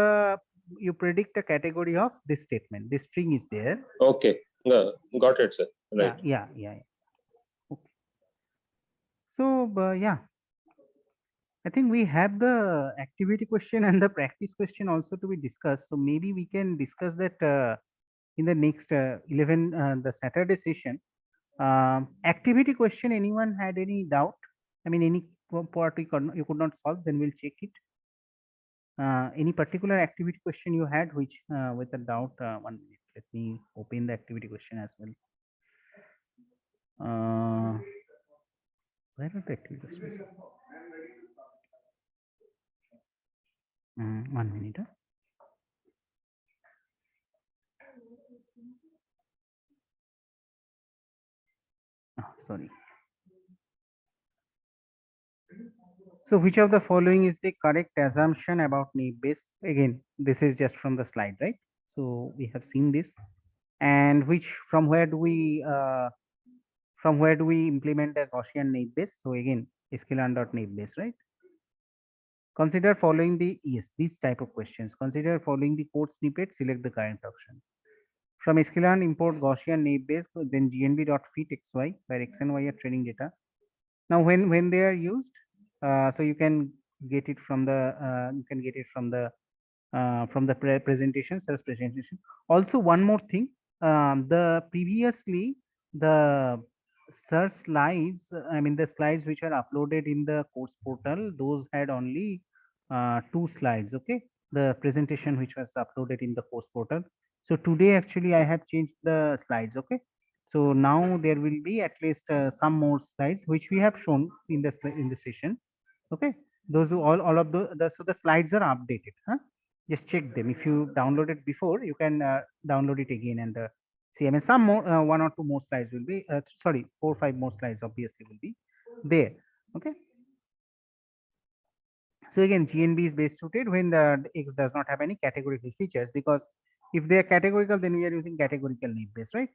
you predict a category of this statement. This string is there. Okay, got it, sir. Right. Yeah. Okay. So yeah, I think we have the activity question and the practice question also to be discussed. So maybe we can discuss that in the next 11 the Saturday session. Activity question. Anyone had any doubt? I mean, any part you could not solve, then we'll check it. Any particular activity question you had which with a doubt? 1 minute. Let me open the activity question as well. Where are the activity questions? 1 minute. Sorry. So which of the following is the correct assumption about naive Bayes? Again, this is just from the slide, right? So we have seen this. And from where do we implement the Gaussian naive Bayes? So again, sklearn.naive Bayes, right? Consider following these type of questions. Consider following the code snippet, select the current option. From sklearn, import Gaussian naive Bayes, then gnb.fit xy, where x and y are training data. Now when they are used, so you can get it from the presentation, search presentation. Also, one more thing, the previously the search slides, I mean the slides which are uploaded in the course portal, those had only 2 slides. Okay, the presentation which was uploaded in the course portal. So today actually I have changed the slides. Okay, so now there will be at least some more slides which we have shown in the session. Okay, those who all of so the slides are updated. Just check them. If you downloaded before, you can download it again and see. I mean, some more 1 or 2 more slides will be sorry, 4 or 5 more slides obviously will be there. Okay, so again, GNB is base suited when the X does not have any categorical features, because if they are categorical, then we are using categorical naive Bayes, right?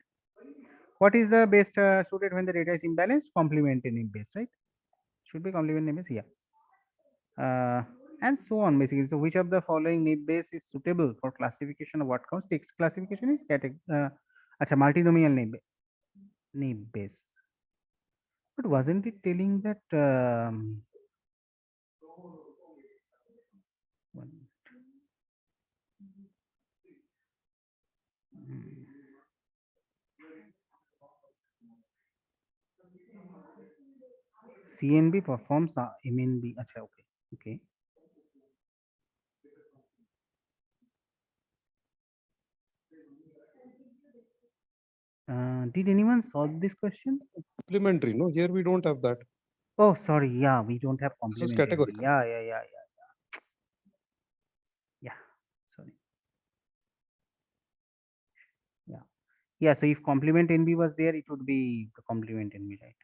What is the best suited when the data is imbalanced? Complementary naive Bayes, right? Should be complementary naive Bayes, yeah. And so on basically. So which of the following naive Bayes is suitable for classification of what counts? Text classification is multinomial naive Bayes. But wasn't it telling that CNB performs MNB? Okay. Did anyone solve this question? Complementary, no? Here we don't have that. Oh, sorry. Yeah, we don't have This is complementary. categorical. Yeah. Sorry. Yeah. So if complement NB was there, it would be the complement NB, right?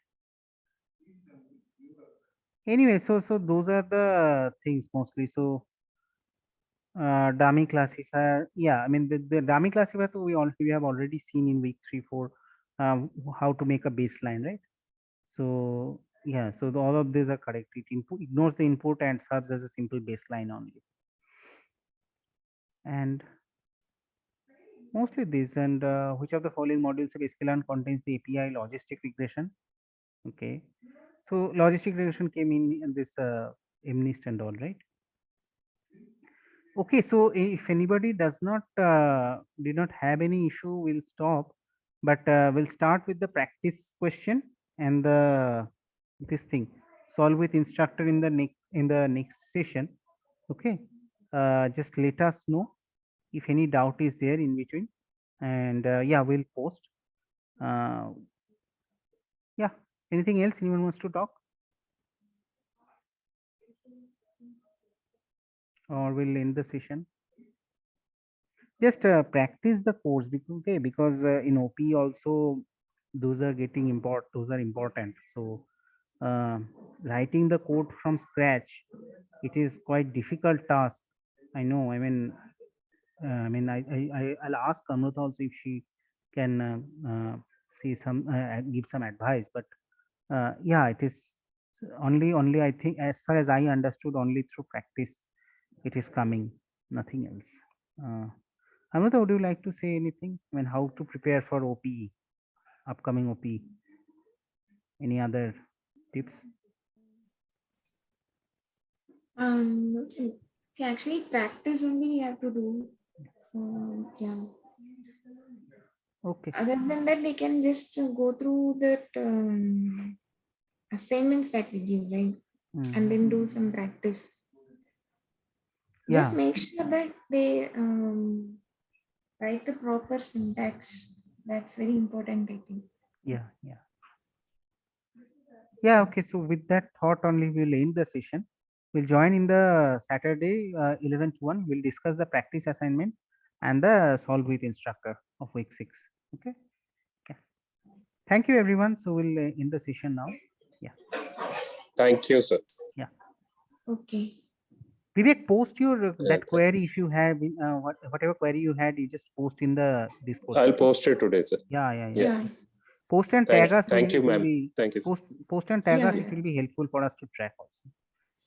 Anyway, so those are the things mostly. So dummy classifier, yeah, I mean the dummy classifier we have already seen in week 3 4 how to make a baseline, right? So yeah, so all of these are correct. It ignores the input and serves as a simple baseline only, and mostly this. And which of the following modules of sklearn contains the API logistic regression? Okay, so logistic regression came in this MNIST and all, right? Okay, so if anybody did not have any issue, we'll stop, but we'll start with the practice question and this thing solve with instructor in the next session. Okay, just let us know if any doubt is there in between, and yeah, we'll post. Yeah, anything else anyone wants to talk? or we'll end the session? Just practice the course, because in OP also those are important. So writing the code from scratch, it is quite difficult task. I know. I'll ask Amrita also if she can give some advice. But yeah, it is only I think, as far as I understood, only through practice it is coming, nothing else. Amrita, would you like to say anything? How to prepare for OPE, upcoming OPE? Any other tips? See, actually, practice only we have to do. Yeah. Okay. Other than that, we can just go through that assignments that we give, right? And then do some practice. Just Yeah. make sure that they write the proper syntax. That's very important, I think. Yeah. Okay. So with that thought only, we'll end the session. We'll join in the Saturday 11 to 1. We'll discuss the practice assignment and the solve with instructor of week 6. Okay. Thank you, everyone. So we'll end the session now. Yeah. Thank you, sir. Yeah. Okay. Vivek, post your that query if you have whatever query you had. You just post in the Discord. I'll post it today, sir. Yeah. Post and tag us. Thank you, ma'am. Thank you. Post and tag us. It will be helpful for us to track also.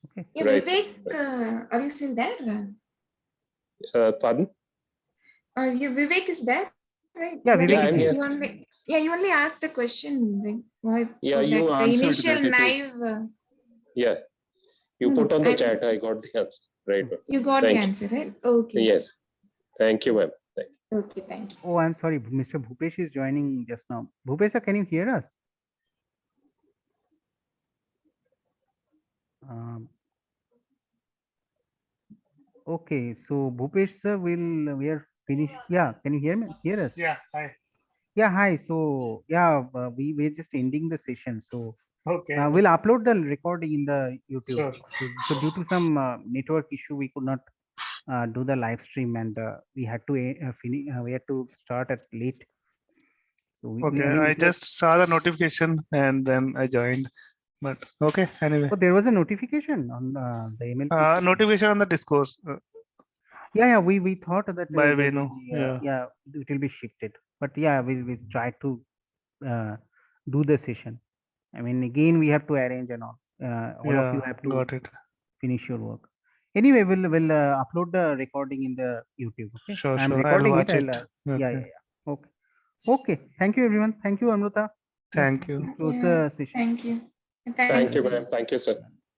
Okay. Yeah, Right. Vivek, are you still there? Pardon? Vivek is there, right? Yeah, Vivek is here. You only asked the question, right? Why? Yeah, so you that answered the initial that naive. Yeah, you put on the chat. I got the answer. Right. You got the answer, right? Okay. Yes. Thank you, ma'am. Okay, thank you. Oh, I'm sorry. Mr. Bhupesh is joining just now. Bhupesh, sir, can you hear us? Okay, so Bhupesh sir, we are finished. Yeah, can you hear me? Hear us? Yeah, hi. Yeah, hi. So yeah, we're just ending the session. So Okay. we'll upload the recording in the YouTube. Sure. So due to some network issue, we could not do the live stream, and we had to finish. We had to start at late. So I just saw the notification and then I joined. But okay, anyway. Oh, there was a notification on the MLP. Notification on the discourse. Yeah, we thought that By Venu. Yeah, it will be shifted. But yeah, we try to do the session. Again, we have to arrange and all. All of you have to finish your work. Anyway, we'll upload the recording in the YouTube. Okay. Sure. I'm recording I'll watch it. Okay. Yeah. Okay. Thank you, everyone. Thank you, Amrita. Thank you. Close the session. Thank you. Thank you, ma'am. Thank you, sir.